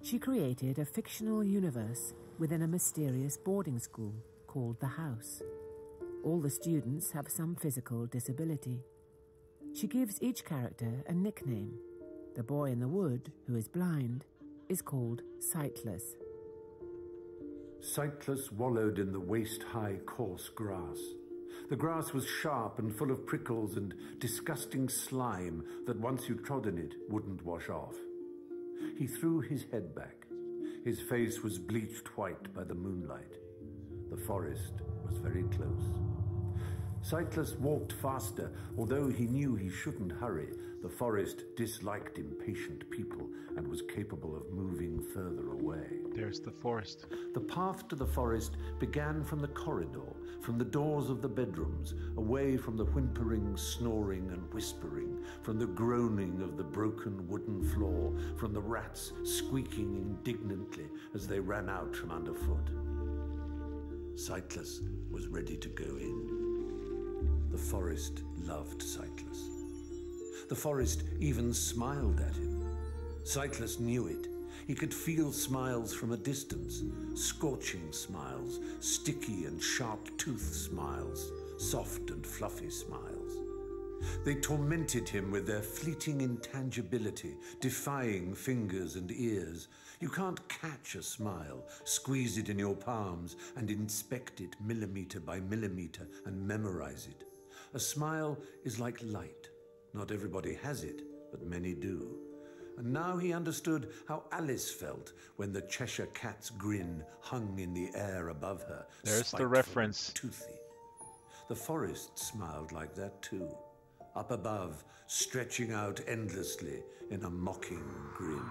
She created a fictional universe within a mysterious boarding school called The House. All the students have some physical disability. She gives each character a nickname. The boy in the wood, who is blind, is called Sightless.
Sightless wallowed in the waist-high coarse grass. The grass was sharp and full of prickles and disgusting slime that once you trod in it wouldn't wash off. He threw his head back. His face was bleached white by the moonlight. The forest was very close. Sightless walked faster, although he knew he shouldn't hurry. The forest disliked impatient people and was capable of moving further away.
There's the forest.
The path to the forest began from the corridor, from the doors of the bedrooms, away from the whimpering, snoring, and whispering, from the groaning of the broken wooden floor, from the rats squeaking indignantly as they ran out from underfoot. Sightless was ready to go in. The forest loved Sightless. The forest even smiled at him. Sightless knew it. He could feel smiles from a distance, scorching smiles, sticky and sharp-toothed smiles, soft and fluffy smiles. They tormented him with their fleeting intangibility, defying fingers and ears. You can't catch a smile, squeeze it in your palms, and inspect it millimeter by millimeter and memorize it. A smile is like light. Not everybody has it, but many do. And now he understood how Alice felt when the Cheshire Cat's grin hung in the air above her.
There's the reference.
Toothy. The forest smiled like that too, up above, stretching out endlessly in a mocking grin.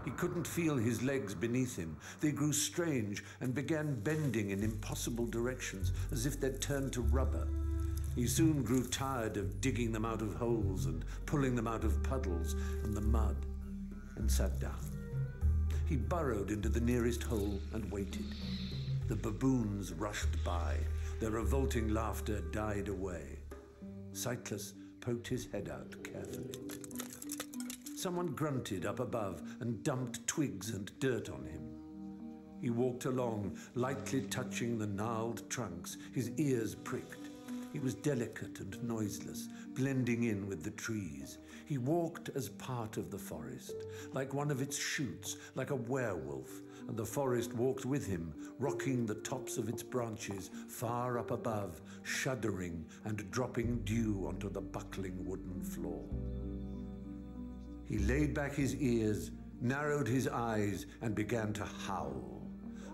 He couldn't feel his legs beneath him. They grew strange and began bending in impossible directions, as if they'd turned to rubber. He soon grew tired of digging them out of holes and pulling them out of puddles and the mud, and sat down. He burrowed into the nearest hole and waited. The baboons rushed by. Their revolting laughter died away. Sightless poked his head out carefully. Someone grunted up above and dumped twigs and dirt on him. He walked along, lightly touching the gnarled trunks. His ears pricked. He was delicate and noiseless, blending in with the trees. He walked as part of the forest, like one of its shoots, like a werewolf, and the forest walked with him, rocking the tops of its branches far up above, shuddering and dropping dew onto the buckling wooden floor. He laid back his ears, narrowed his eyes, and began to howl.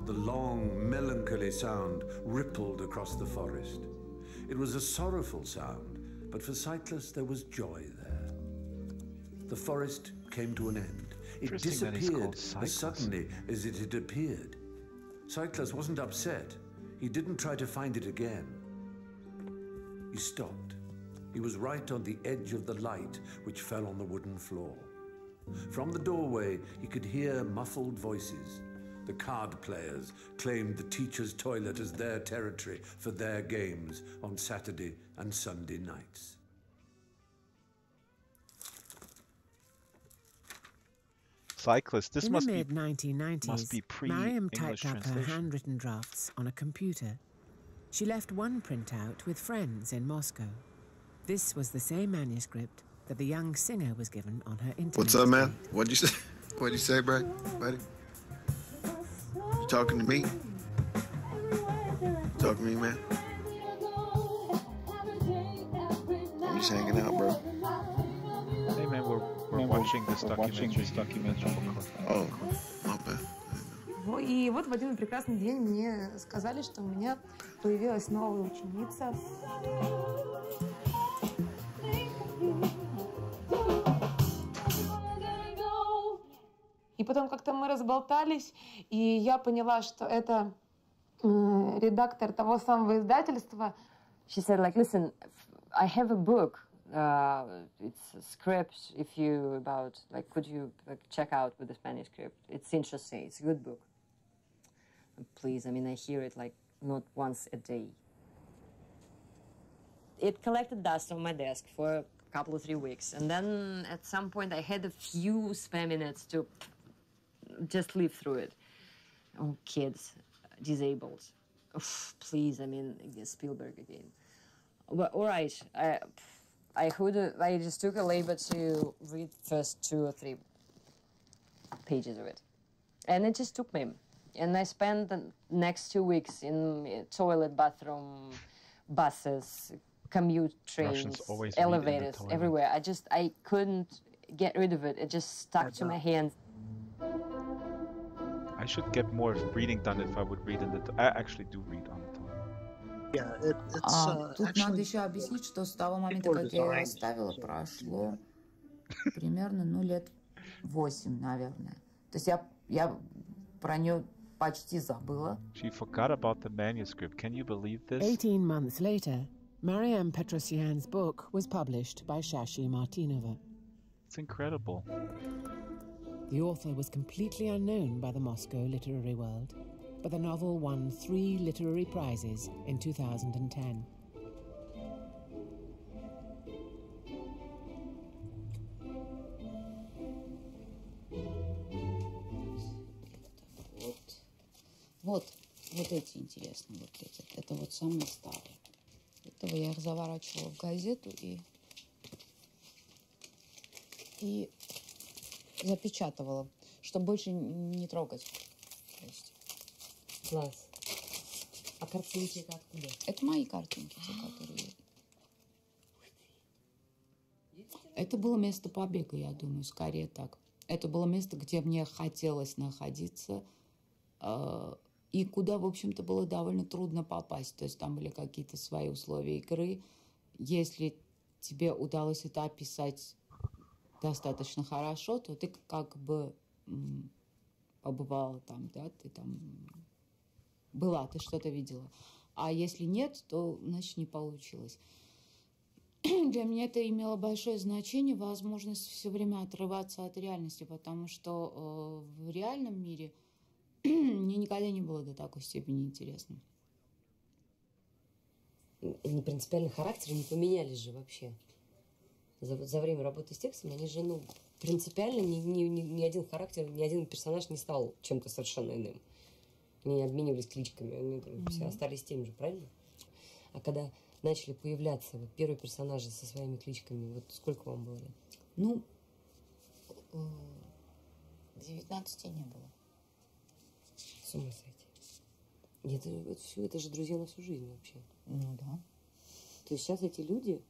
The long, melancholy sound rippled across the forest. It was a sorrowful sound, But for Cyclus, there was joy there. The forest came to an end. It disappeared as suddenly as it had appeared. Cyclus wasn't upset. He didn't try to find it again. He stopped. He was right on the edge of the light which fell on the wooden floor. From the doorway, he could hear muffled voices. The card players claimed the teacher's toilet as their territory for their games on Saturday and Sunday nights.
Cyclist, this
In
must
the
be
mid-1990s, Mariam typed up her handwritten drafts on a computer. She left one printout with friends in Moscow. This was the same manuscript that the young singer was given on her internet.
What's up, man? What'd you say? What'd you say, buddy? You talking to me? Talking to me, man? I'm just hanging out, bro.
Hey, man, we're watching this documentary.
Oh, my bad.
И вот в один прекрасный день мне сказали, что у меня появилась новая ученица. И потом как-то мы разболтались, и я поняла, что это редактор того самого издательства.
She said, like, listen, I have a book. It's a script. If you about, like, could you check out with this manuscript? It's interesting. It's a good book. Please, I mean, I hear it like not once a day. It collected dust on my desk for a couple of 3 weeks, and then at some point I had a few spare minutes to just live through it. Oh, kids, disabled. Oof, please, I mean, Spielberg again. But all right, I just took a labor to read first 2 or 3 pages of it, and it just took me. And I spent the next 2 weeks in toilet, bathroom, buses, commute trains, elevators, everywhere. I couldn't get rid of it. It just stuck to my hands.
I should get more reading done if I would read in the... I actually do read on the toilet.
Yeah, тут надо еще объяснить, что с того момента, как я ее оставила, прошло примерно, лет 8, наверное. То есть я про нее почти забыла.
She forgot about the manuscript. Can you believe this?
18 months later, Mariam Petrosyan's book was published by Shashi Martinova.
It's incredible.
The author was completely unknown by the Moscow literary world, but the novel won 3 literary prizes in 2010.
Вот эти интересные, вот эти. Это вот самые старые. Этого я их заворачивала в газету и запечатывала, чтобы больше не трогать. То есть.
Класс. А картинки это откуда?
Это мои картинки, те, которые... Это было место побега, я думаю, скорее так. Это было место, где мне хотелось находиться, и куда, в общем-то, было довольно трудно попасть. То есть там были какие-то свои условия игры. Если тебе удалось это описать достаточно хорошо, то ты как бы побывала там, да, ты там была, ты что-то видела. А если нет, то, значит, не получилось. Для меня это имело большое значение, возможность все время отрываться от реальности, потому что в реальном мире мне никогда не было до такой степени интересно.
Не принципиально характеры не поменялись же вообще. За время работы с текстом они же, принципиально ни один характер, ни один персонаж не стал чем-то совершенно иным. Они не обменивались кличками, они все остались теми же, правильно? А когда начали появляться первые персонажи со своими кличками, вот сколько вам было лет?
19 не было.
С ума сойти. Это же друзья на всю жизнь вообще.
Ну да.
То есть сейчас эти люди,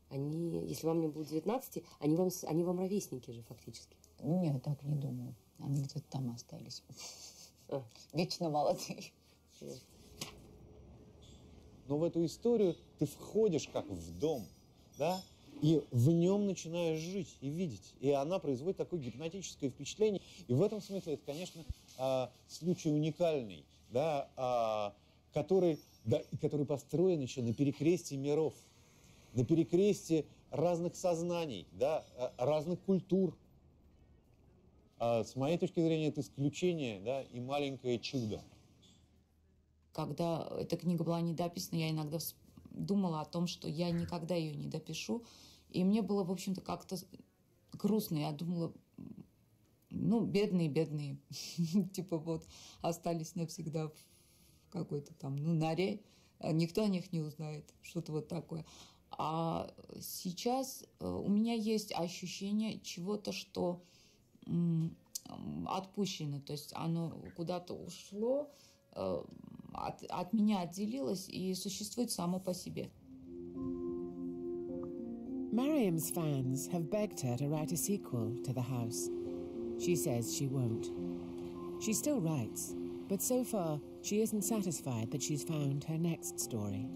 они, если вам не было 19, они вам ровесники же фактически.
Нет, так не думаю. Они где-то там остались. Вечно молодые.
Но в эту историю ты входишь как в дом. да, и в нем начинаешь жить и видеть. И она производит такое гипнотическое впечатление. И в этом смысле это, конечно, случай уникальный, да, который построен еще на перекрестии миров, на перекрестии разных сознаний, да, разных культур. С моей точки зрения, это исключение, да, и маленькое чудо.
Когда эта книга была недописана, я иногда думала о том, что я никогда ее не допишу. И мне было, в общем-то, как-то грустно. Я думала, ну, бедные. Типа вот остались навсегда в какой-то там, ну, норе. Никто о них не узнает. Что-то вот такое. А сейчас у меня есть ощущение чего-то, что отпущено. То есть оно куда-то ушло, от меня отделилось и существует само по себе.
Mariam's fans have begged her to write a sequel to The House. She says she won't. She still writes, but so far she isn't satisfied that she's found her next story.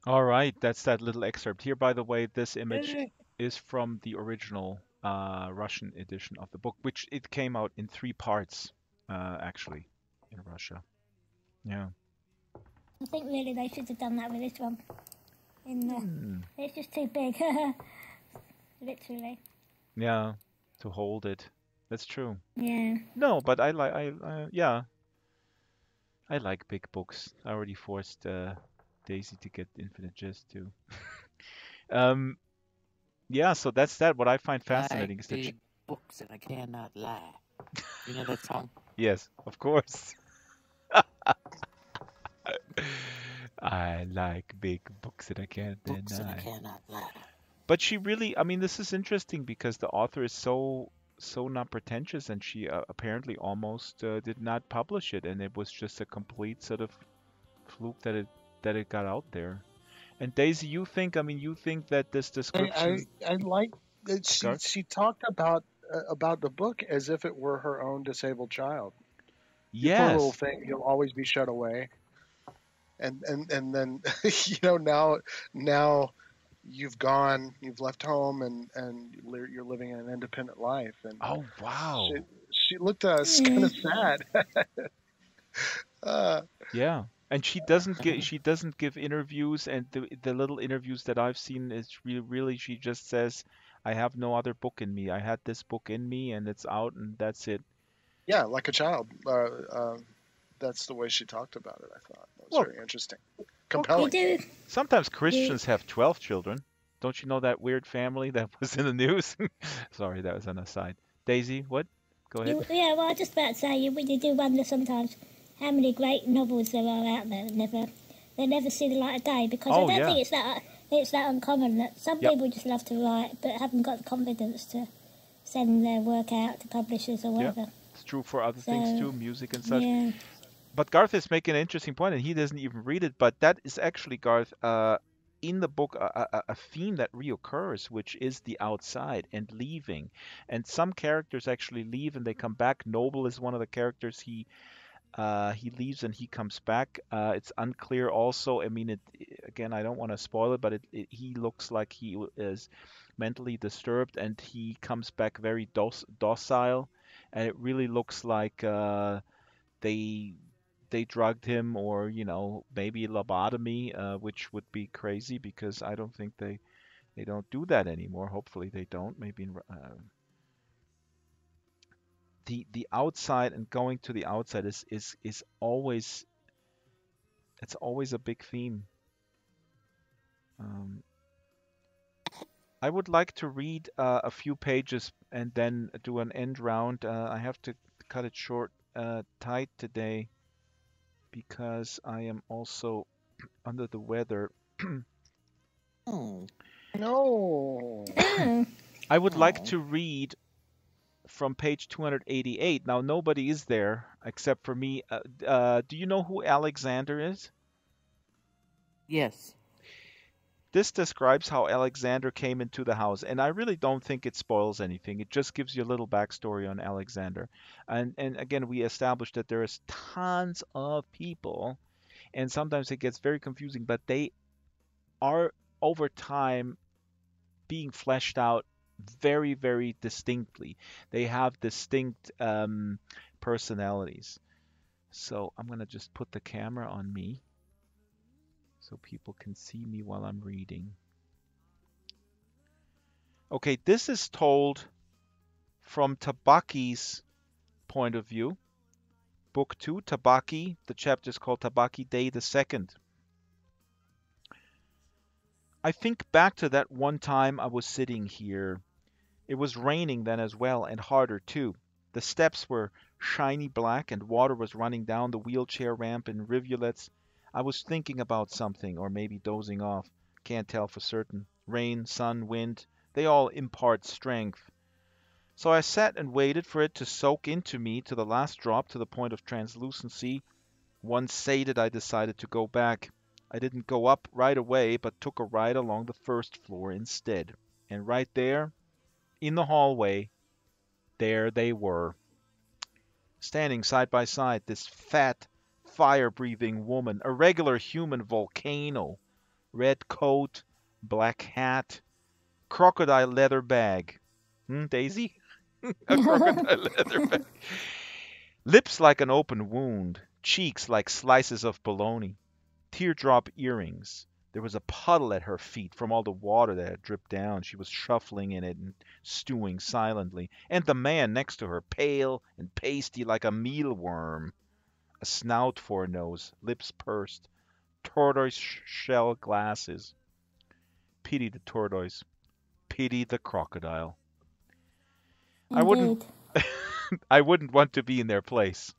All right, that's that little excerpt here. By the way, this image is from the original Russian edition of the book, which it came out in 3 parts, actually, in Russia. Yeah.
I think really they should have done that with this one. It's just too big, literally.
Yeah, to hold it. That's true.
Yeah.
No, but I like big books. I already forced Daisy to get Infinite Jest too. Yeah, so that's that. What I find fascinating is that
big books and I cannot lie. You know that song?
Yes, of course. I like big books that I can't
Books and I
deny.
cannot lie.
But she really, I mean, this is interesting because the author is so not pretentious, and she apparently almost did not publish it, and it was just a complete sort of fluke that it got out there. And Daisy, you think that this description?
I like that she talked about the book as if it were her own disabled child.
Yes.
Poor little thing, he'll always be shut away. And then now you've left home and you're living an independent life. And
oh wow,
she looked kind of sad.
Yeah, and she doesn't give interviews, and the little interviews that I've seen is really she just says, I have no other book in me. I had this book in me, and it's out, and that's it.
Yeah, like a child. That's the way she talked about it, I thought. That was very interesting. Compelling.
Sometimes Christians have 12 children. Don't you know that weird family that was in the news? Sorry, that was an aside. Daisy, what? Go ahead.
Well, I was just about to say, you do wonder sometimes how many great novels there are out there that never see the light of day, because I don't think it's that uncommon that some people just love to write but haven't got the confidence to send their work out to publishers or whatever.
Yeah, it's true for other things too, music and such.
Yeah.
But Garth is making an interesting point, and he doesn't even read it, but that is actually, Garth, in the book, a theme that reoccurs, which is the outside and leaving. And some characters actually leave and they come back. Noble is one of the characters. He leaves and he comes back. It's unclear also. I mean, again, I don't want to spoil it, but he looks like he is mentally disturbed, and he comes back very docile. And it really looks like they drugged him, or maybe lobotomy, which would be crazy because I don't think they don't do that anymore. Hopefully they don't. Maybe the outside and going to the outside is always, it's always a big theme. I would like to read a few pages and then do an end round. I have to cut it short, tight today, because I am also under the weather.
Oh. No.
I would like to read from page 288. Now, nobody is there except for me. Do you know who Alexander is?
Yes.
This describes how Alexander came into the house, and I really don't think it spoils anything. It just gives you a little backstory on Alexander. And again, we established that there is tons of people, and sometimes it gets very confusing, but they are over time being fleshed out very, very distinctly. They have distinct personalities. So I'm going to just put the camera on me so people can see me while I'm reading. Okay, this is told from Tabaki's point of view. Book 2, Tabaki. The chapter is called Tabaki Day the Second. I think back to that one time I was sitting here. It was raining then as well, and harder too. The steps were shiny black, and water was running down the wheelchair ramp in rivulets. I was thinking about something, or maybe dozing off. Can't tell for certain. Rain, sun, wind, they all impart strength. So I sat and waited for it to soak into me to the last drop, to the point of translucency. Once sated, I decided to go back. I didn't go up right away, but took a ride along the first floor instead. And right there, in the hallway, there they were. Standing side by side, this fat, fire-breathing woman, a regular human volcano. Red coat, black hat, crocodile leather bag. Daisy? A crocodile leather bag. Lips like an open wound, cheeks like slices of bologna, teardrop earrings. There was a puddle at her feet from all the water that had dripped down. She was shuffling in it and stewing silently. And the man next to her, pale and pasty like a mealworm. A snout for a nose, lips pursed, tortoise shell glasses. Pity the tortoise. Pity the crocodile.
Indeed.
I wouldn't want to be in their place.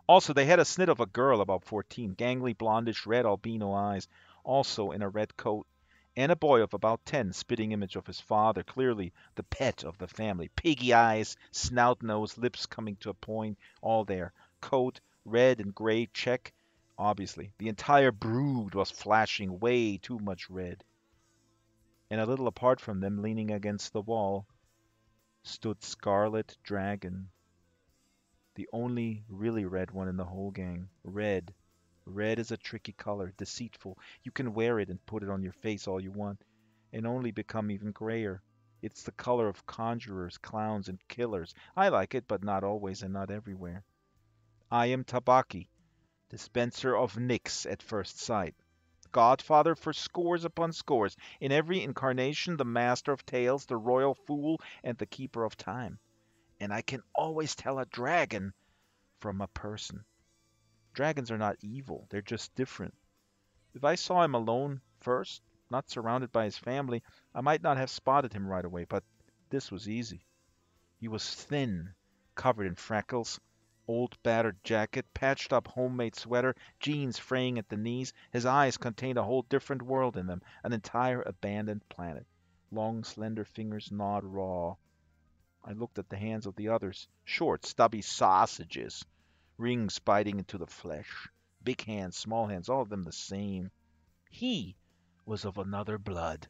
Also, they had a snit of a girl about 14, gangly blondish red albino eyes, also in a red coat, and a boy of about 10, spitting image of his father, clearly the pet of the family. Piggy eyes, snout nose, lips coming to a point, all there. Coat, red and gray check, obviously. The entire brood was flashing way too much red. And a little apart from them, leaning against the wall, stood Scarlet Dragon. The only really red one in the whole gang. Red. Red is a tricky color, deceitful. You can wear it and put it on your face all you want, and only become even grayer. It's the color of conjurers, clowns, and killers. I like it, but not always and not everywhere. I am Tabaki, dispenser of nicks at first sight. Godfather for scores upon scores. In every incarnation, the master of tales, the royal fool, and the keeper of time. And I can always tell a dragon from a person. Dragons are not evil, they're just different. If I saw him alone first, not surrounded by his family, I might not have spotted him right away, but this was easy. He was thin, covered in freckles, old battered jacket, patched up homemade sweater, jeans fraying at the knees. His eyes contained a whole different world in them, an entire abandoned planet. Long, slender fingers gnawed raw. I looked at the hands of the others. Short, stubby sausages. Rings biting into the flesh. Big hands, small hands, all of them the same. He was of another blood.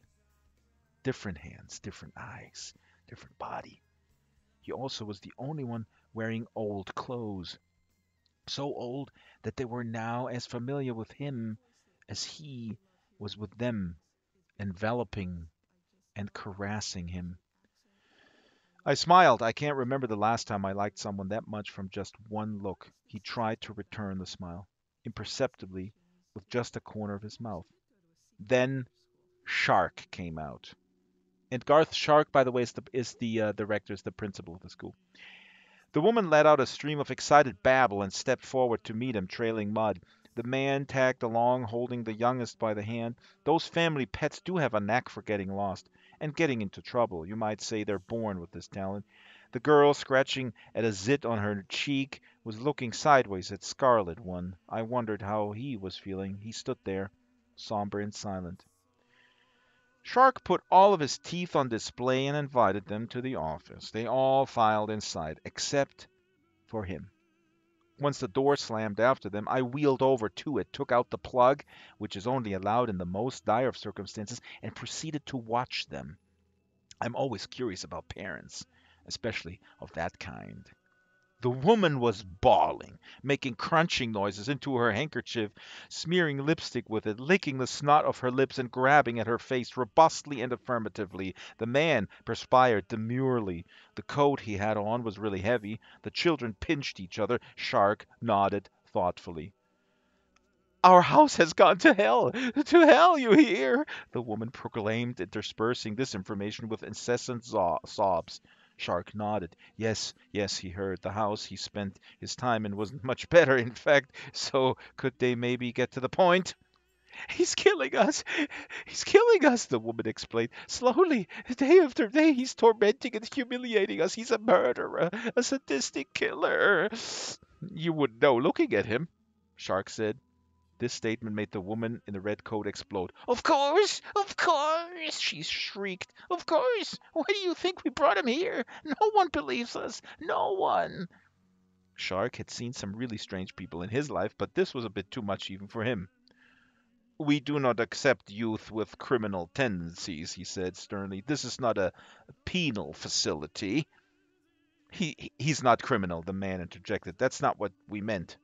Different hands, different eyes, different body. He also was the only one wearing old clothes. So old that they were now as familiar with him as he was with them, enveloping and caressing him. I smiled. I can't remember the last time I liked someone that much from just one look. He tried to return the smile, imperceptibly, with just a corner of his mouth. Then Shark came out. And Garth Shark, by the way, is the director, is the principal of the school. The woman let out a stream of excited babble and stepped forward to meet him, trailing mud. The man tagged along, holding the youngest by the hand. Those family pets do have a knack for getting lost and getting into trouble. You might say they're born with this talent. The girl, scratching at a zit on her cheek, was looking sideways at Scarlet One. I wondered how he was feeling. He stood there, somber and silent. Shark put all of his teeth on display and invited them to the office. They all filed inside, except for him. Once the door slammed after them, I wheeled over to it, took out the plug, which is only allowed in the most dire of circumstances, and proceeded to watch them. I'm always curious about parents, especially of that kind. The woman was bawling, making crunching noises into her handkerchief, smearing lipstick with it, licking the snot off her lips, and grabbing at her face robustly and affirmatively. The man perspired demurely. The coat he had on was really heavy. The children pinched each other. Shark nodded thoughtfully. Our house has gone to hell. To hell, you hear? The woman proclaimed, interspersing this information with incessant sobs. Shark nodded. Yes, yes, he heard. The house he spent his time in wasn't much better, in fact. So could they maybe get to the point? He's killing us. He's killing us, the woman explained. Slowly, day after day, he's tormenting and humiliating us. He's a murderer, a sadistic killer. You would know looking at him, Shark said. This statement made the woman in the red coat explode. Of course, she shrieked. Of course. Why do you think we brought him here? No one believes us. No one. Shark had seen some really strange people in his life, but this was a bit too much even for him. We do not accept youth with criminal tendencies, he said sternly. This is not a penal facility. He's not criminal, the man interjected. That's not what we meant.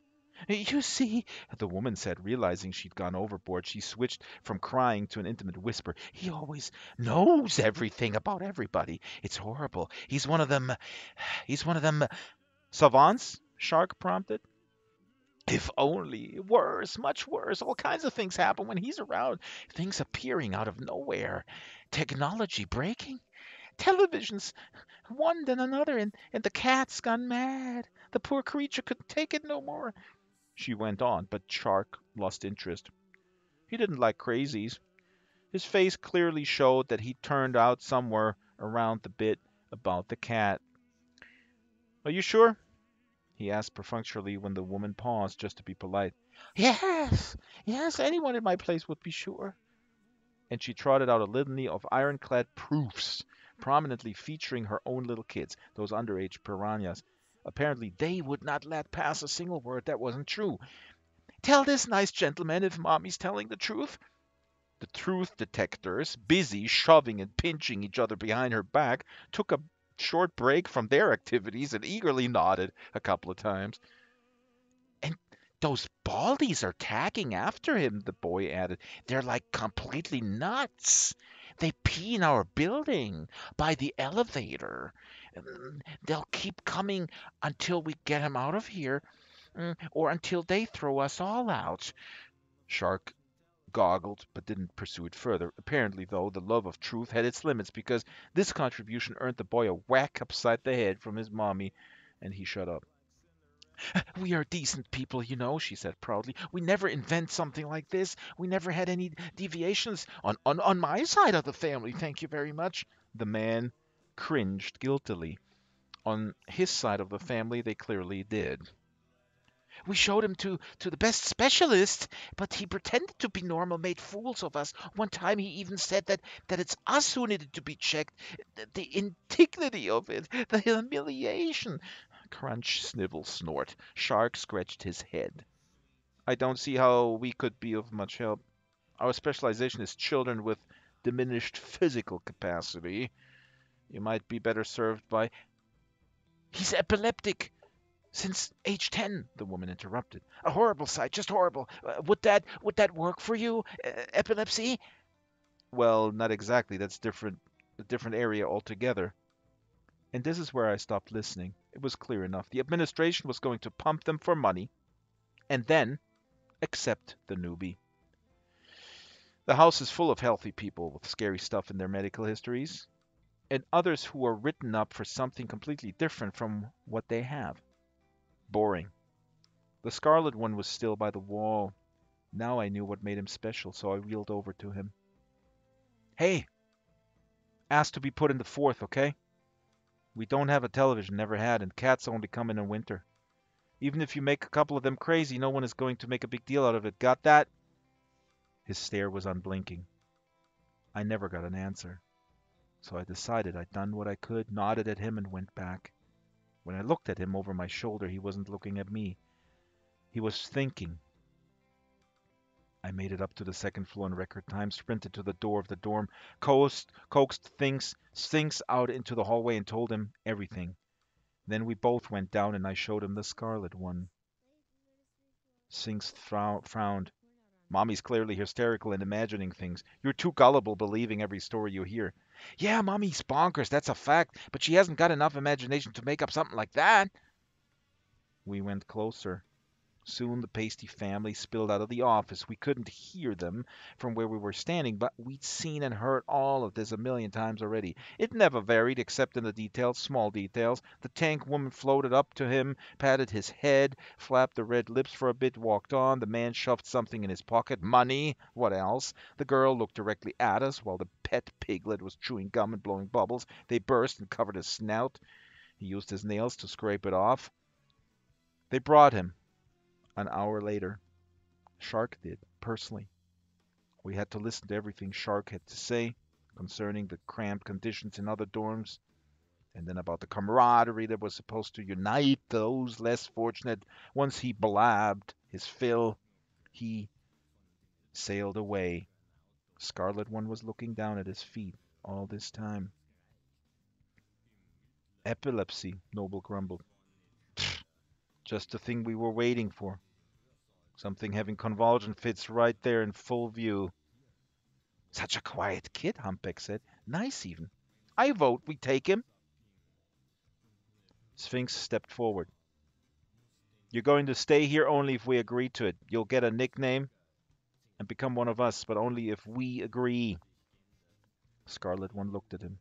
You see, the woman said, realizing she'd gone overboard. She switched from crying to an intimate whisper. He always knows everything about everybody. It's horrible. He's one of them. He's one of them. Savants? Shark prompted. If only. Worse, much worse. All kinds of things happen when he's around. Things appearing out of nowhere. Technology breaking. Televisions, one then another, and the cat's gone mad. The poor creature couldn't take it no more. She went on, but Shark lost interest. He didn't like crazies. His face clearly showed that he turned out somewhere around the bit about the cat. Are you sure? He asked perfunctorily when the woman paused just to be polite. Yes, yes, anyone in my place would be sure. And she trotted out a litany of ironclad proofs, prominently featuring her own little kids, those underage piranhas. Apparently they would not let pass a single word that wasn't true. Tell this nice gentleman if Mommy's telling the truth. The truth detectors, busy shoving and pinching each other behind her back, took a short break from their activities and eagerly nodded a couple of times. And those baldies are tagging after him, the boy added. They're like completely nuts. They pee in our building, by the elevator. They'll keep coming until we get him out of here, or until they throw us all out. Shark goggled, but didn't pursue it further. Apparently, though, the love of truth had its limits, because this contribution earned the boy a whack upside the head from his mommy, and he shut up. We are decent people, you know, she said proudly. We never invent something like this. We never had any deviations on my side of the family, thank you very much. The man cringed guiltily. On his side of the family, they clearly did. We showed him to the best specialist, but he pretended to be normal, made fools of us. One time he even said that it's us who needed to be checked. The indignity of it, the humiliation. Crunch, snivel, snort. Shark scratched his head. I don't see how we could be of much help. Our specialization is children with diminished physical capacity. You might be better served by... He's epileptic. Since age 10, the woman interrupted. A horrible sight, just horrible. Would that work for you? Epilepsy? Well, not exactly. That's a different area altogether. And this is where I stopped listening. It was clear enough. The administration was going to pump them for money and then accept the newbie. The house is full of healthy people with scary stuff in their medical histories, and others who are written up for something completely different from what they have. Boring. The scarlet one was still by the wall. Now I knew what made him special, so I wheeled over to him. Hey! Asked to be put in the fourth, okay? We don't have a television, never had, and cats only come in winter. Even if you make a couple of them crazy, no one is going to make a big deal out of it. Got that? His stare was unblinking. I never got an answer. So I decided I'd done what I could, nodded at him, and went back. When I looked at him over my shoulder, he wasn't looking at me. He was thinking. I made it up to the second floor in record time, sprinted to the door of the dorm, coaxed things out into the hallway, and told him everything. Then we both went down and I showed him the scarlet one. Sphinx frowned. Mommy's clearly hysterical and imagining things. You're too gullible believing every story you hear. Yeah, Mommy's bonkers, that's a fact, but she hasn't got enough imagination to make up something like that. We went closer. Soon the pasty family spilled out of the office. We couldn't hear them from where we were standing, but we'd seen and heard all of this a million times already. It never varied except in the details, small details. The tank woman floated up to him, patted his head, flapped the red lips for a bit, walked on. The man shoved something in his pocket. Money. What else? The girl looked directly at us while the pet piglet was chewing gum and blowing bubbles. They burst and covered his snout. He used his nails to scrape it off. They brought him. An hour later, Shark did, personally. We had to listen to everything Shark had to say concerning the cramped conditions in other dorms, and then about the camaraderie that was supposed to unite those less fortunate. Once he blabbed his fill, he sailed away. Scarlet One was looking down at his feet all this time. Epilepsy, Noble grumbled. Just the thing we were waiting for. Something having convulsion fits right there in full view. Such a quiet kid, Humpback said. Nice even. I vote we take him. Sphinx stepped forward. You're going to stay here only if we agree to it. You'll get a nickname and become one of us, but only if we agree. Scarlet One looked at him.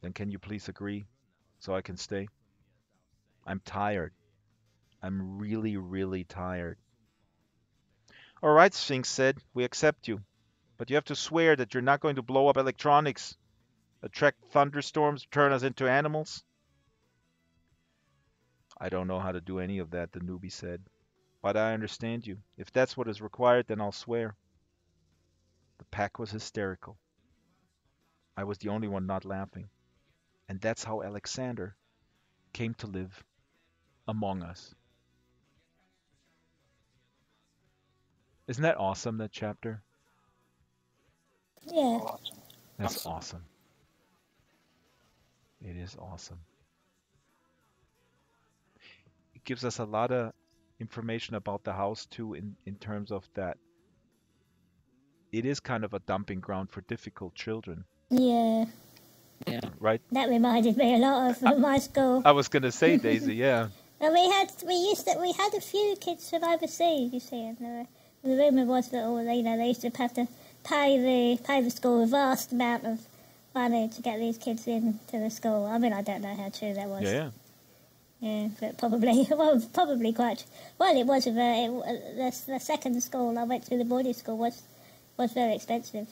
Then can you please agree so I can stay? I'm tired. I'm really, really tired. All right, Sphinx said, we accept you. But you have to swear that you're not going to blow up electronics, attract thunderstorms, turn us into animals. I don't know how to do any of that, the newbie said. But I understand you. If that's what is required, then I'll swear. The pack was hysterical. I was the only one not laughing. And that's how Alexander came to live among us. Isn't that awesome, that chapter?
Yeah.
That's awesome. It is awesome. It gives us a lot of information about the house too, in terms of that it is kind of a dumping ground for difficult children.
Yeah.
Yeah.
Right?
That reminded me a lot of my school.
I was gonna say, Daisy, yeah.
And we had a few kids from overseas, you see, and the rumour was that they used to have to pay the school a vast amount of money to get these kids into the school. I mean, I don't know how true that was.
Yeah.
Yeah, but probably quite. Well, it was the second school I went to, the boarding school, was very expensive,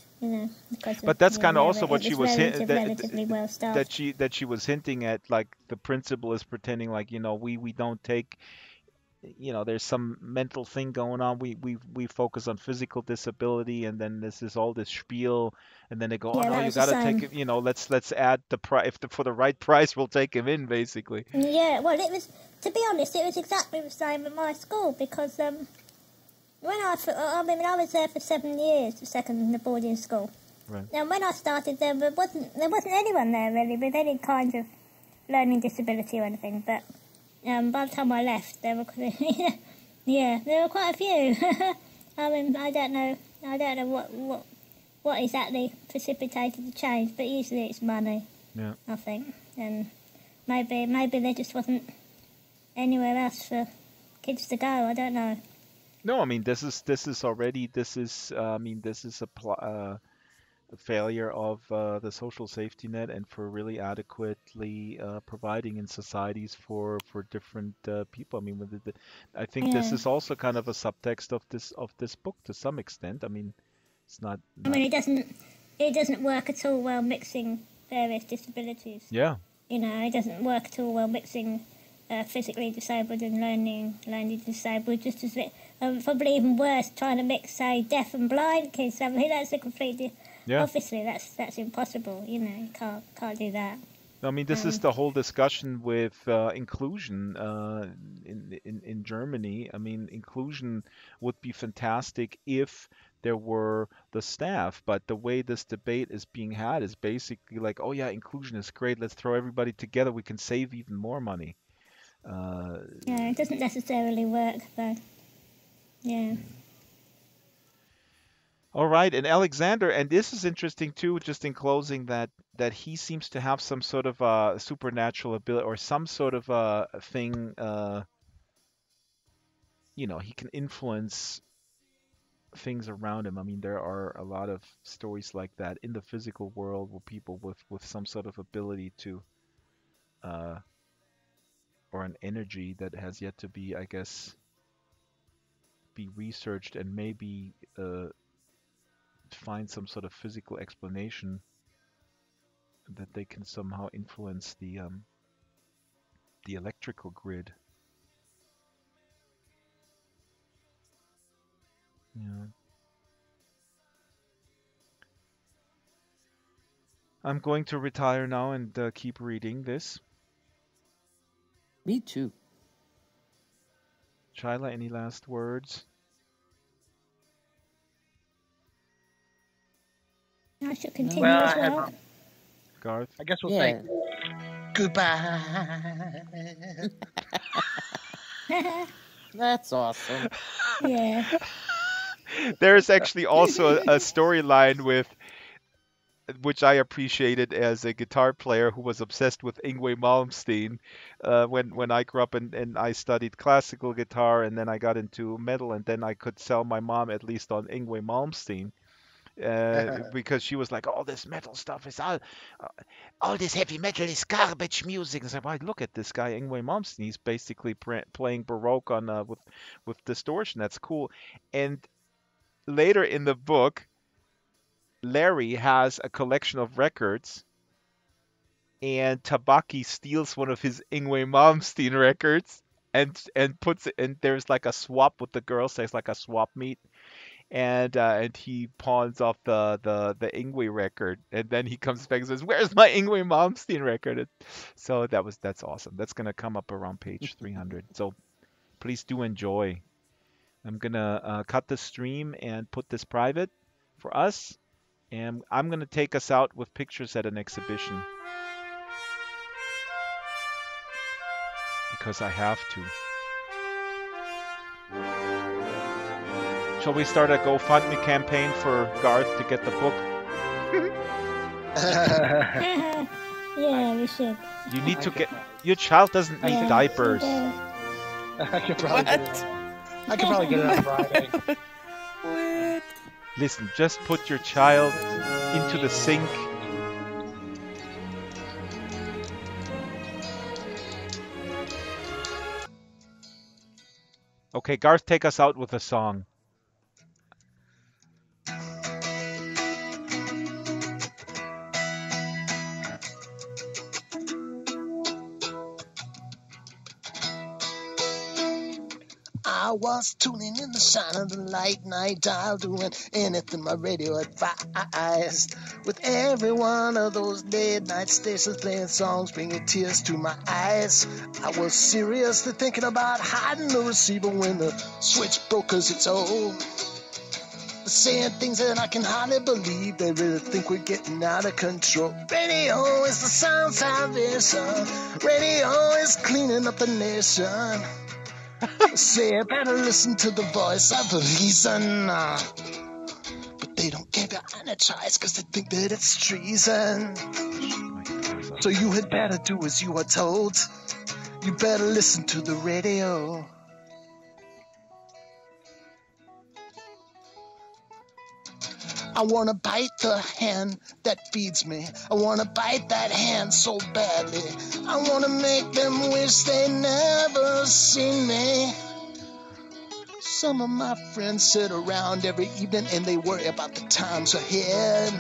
But that's kind of also what she was
relatively well staffed.
that she was hinting at, like the principal is pretending like we don't take, there's some mental thing going on. We focus on physical disability, and then this is all this spiel, and then they go,
Yeah,
oh no, you
that was
gotta
the
take him. Let's add the price. For the right price, we'll take him in, basically.
Yeah, well, it was, to be honest, it was exactly the same at my school, because when I was there for 7 years, the boarding school.
Right.
Now, when I started there wasn't anyone there really with any kind of learning disability or anything. But by the time I left, there were there were quite a few. I mean, I don't know what exactly precipitated the change, but usually it's money.
Yeah.
I think, and maybe there just wasn't anywhere else for kids to go. I don't know.
No, I mean this is the failure of the social safety net, and for really adequately providing in societies for different people. I mean, I think this is also kind of a subtext of this book to some extent. I mean, it's not.
I mean, it doesn't work at all well mixing various disabilities.
Yeah.
It doesn't work at all well mixing physically disabled and learning disabled, just as probably even worse, trying to mix, say, deaf and blind kids. I mean, that's a completely... Yeah. Obviously, that's impossible. You can't do that.
I mean, this is the whole discussion with inclusion in Germany. I mean, inclusion would be fantastic if there were the staff. But the way this debate is being had is basically like, oh yeah, inclusion is great. Let's throw everybody together. We can save even more money.
Yeah, it doesn't necessarily work though. Yeah.
All right, and Alexander, and this is interesting too, just in closing, that he seems to have some sort of supernatural ability or some sort of thing. He can influence things around him. I mean, there are a lot of stories like that in the physical world where people with some sort of ability to, or an energy that has yet to be, I guess, be researched and maybe find some sort of physical explanation that they can somehow influence the electrical grid. Yeah. I'm going to retire now and keep reading this.
Me too.
Shyla, any last words?
I should continue as well.
Garth?
I guess we'll say goodbye.
That's awesome.
Yeah.
There's actually also a storyline which I appreciated as a guitar player who was obsessed with Yngwie Malmsteen. When I grew up and I studied classical guitar, and then I got into metal, and then I could sell my mom at least on Yngwie Malmsteen. Because she was like, all this metal stuff is all this heavy metal is garbage music. And I said, well, look at this guy, Yngwie Malmsteen. He's basically playing Baroque on with distortion. That's cool. And later in the book, Larry has a collection of records, and Tabaki steals one of his Yngwie Malmsteen records and puts it. And there's like a swap with the girls. There's like a swap meet. And he pawns off the Yngwie record, and then he comes back and says, "Where's my Yngwie Malmsteen record?" So that's awesome. That's gonna come up around page 300. So please do enjoy. I'm gonna cut the stream and put this private for us, and I'm gonna take us out with pictures at an exhibition because I have to. Shall we start a GoFundMe campaign for Garth to get the book?
Yeah, we should.
You need to get... Your child doesn't need diapers.
I could probably get it on Friday.
Listen, just put your child into the sink. Okay, Garth, take us out with a song.
I was tuning in the shine of the light night dial, doing anything my radio advised. With every one of those late night stations playing songs, bringing tears to my eyes. I was seriously thinking about hiding the receiver when the switch broke, 'cause it's old. Saying things that I can hardly believe. They really think we're getting out of control. Radio is the sound salvation. Radio is cleaning up the nation. Say I better listen to the voice of reason. But they don't give you any choice, 'cause they think that it's treason. So you had better do as you are told. You better listen to the radio. I wanna bite the hand that feeds me. I wanna bite that hand so badly. I wanna make them wish they never seen me. Some of my friends sit around every evening and they worry about the times ahead.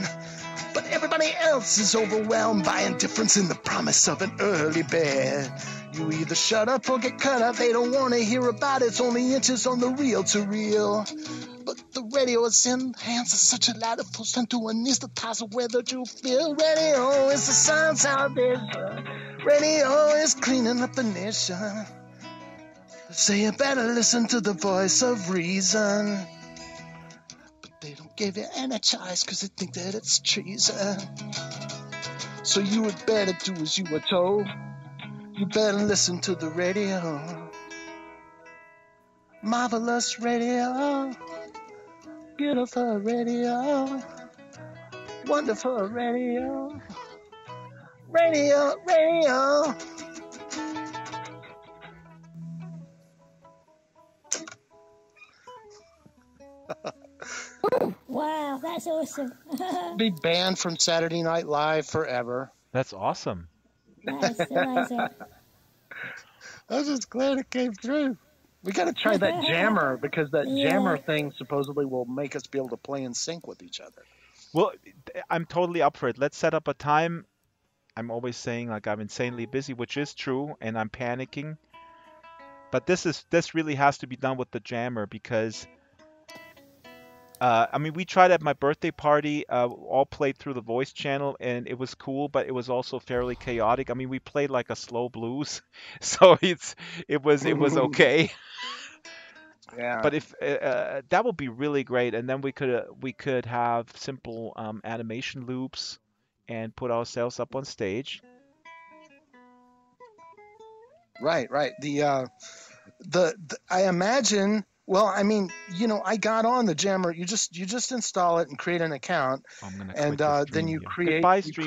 But everybody else is overwhelmed by indifference and the promise of an early bed. You either shut up or get cut up. They don't want to hear about it. It's only inches on the reel to reel. But the radio is in the hands of such a lot of folks trying to anesthetize the way that you feel. Radio is the sound salvation. Radio is cleaning up the nation. Say you better listen to the voice of reason. But they give you any choice because they think that it's treason. So you would better do as you were told. You better listen to the radio. Marvelous radio. Beautiful radio. Wonderful radio. Radio.
Wow, that's awesome.
Be banned from Saturday Night Live forever.
That's awesome.
That is amazing.
I was just glad it came through. We got to try that jammer because that jammer thing supposedly will make us be able to play in sync with each other.
Well, I'm totally up for it. Let's set up a time. I'm always saying like I'm insanely busy, which is true, and I'm panicking. But this really has to be done with the jammer because I mean, we tried at my birthday party, all played through the voice channel, and it was cool, but it was also fairly chaotic. I mean, we played like a slow blues, so it was okay.
Yeah.
But if that would be really great, and then we could have simple animation loops and put ourselves up on stage.
Right. The I imagine. Well, I mean, you know, I got on the jammer. You just install it and create an account,
I'm gonna
and
quit the
then
stream
you
here.
create.
Goodbye, stream.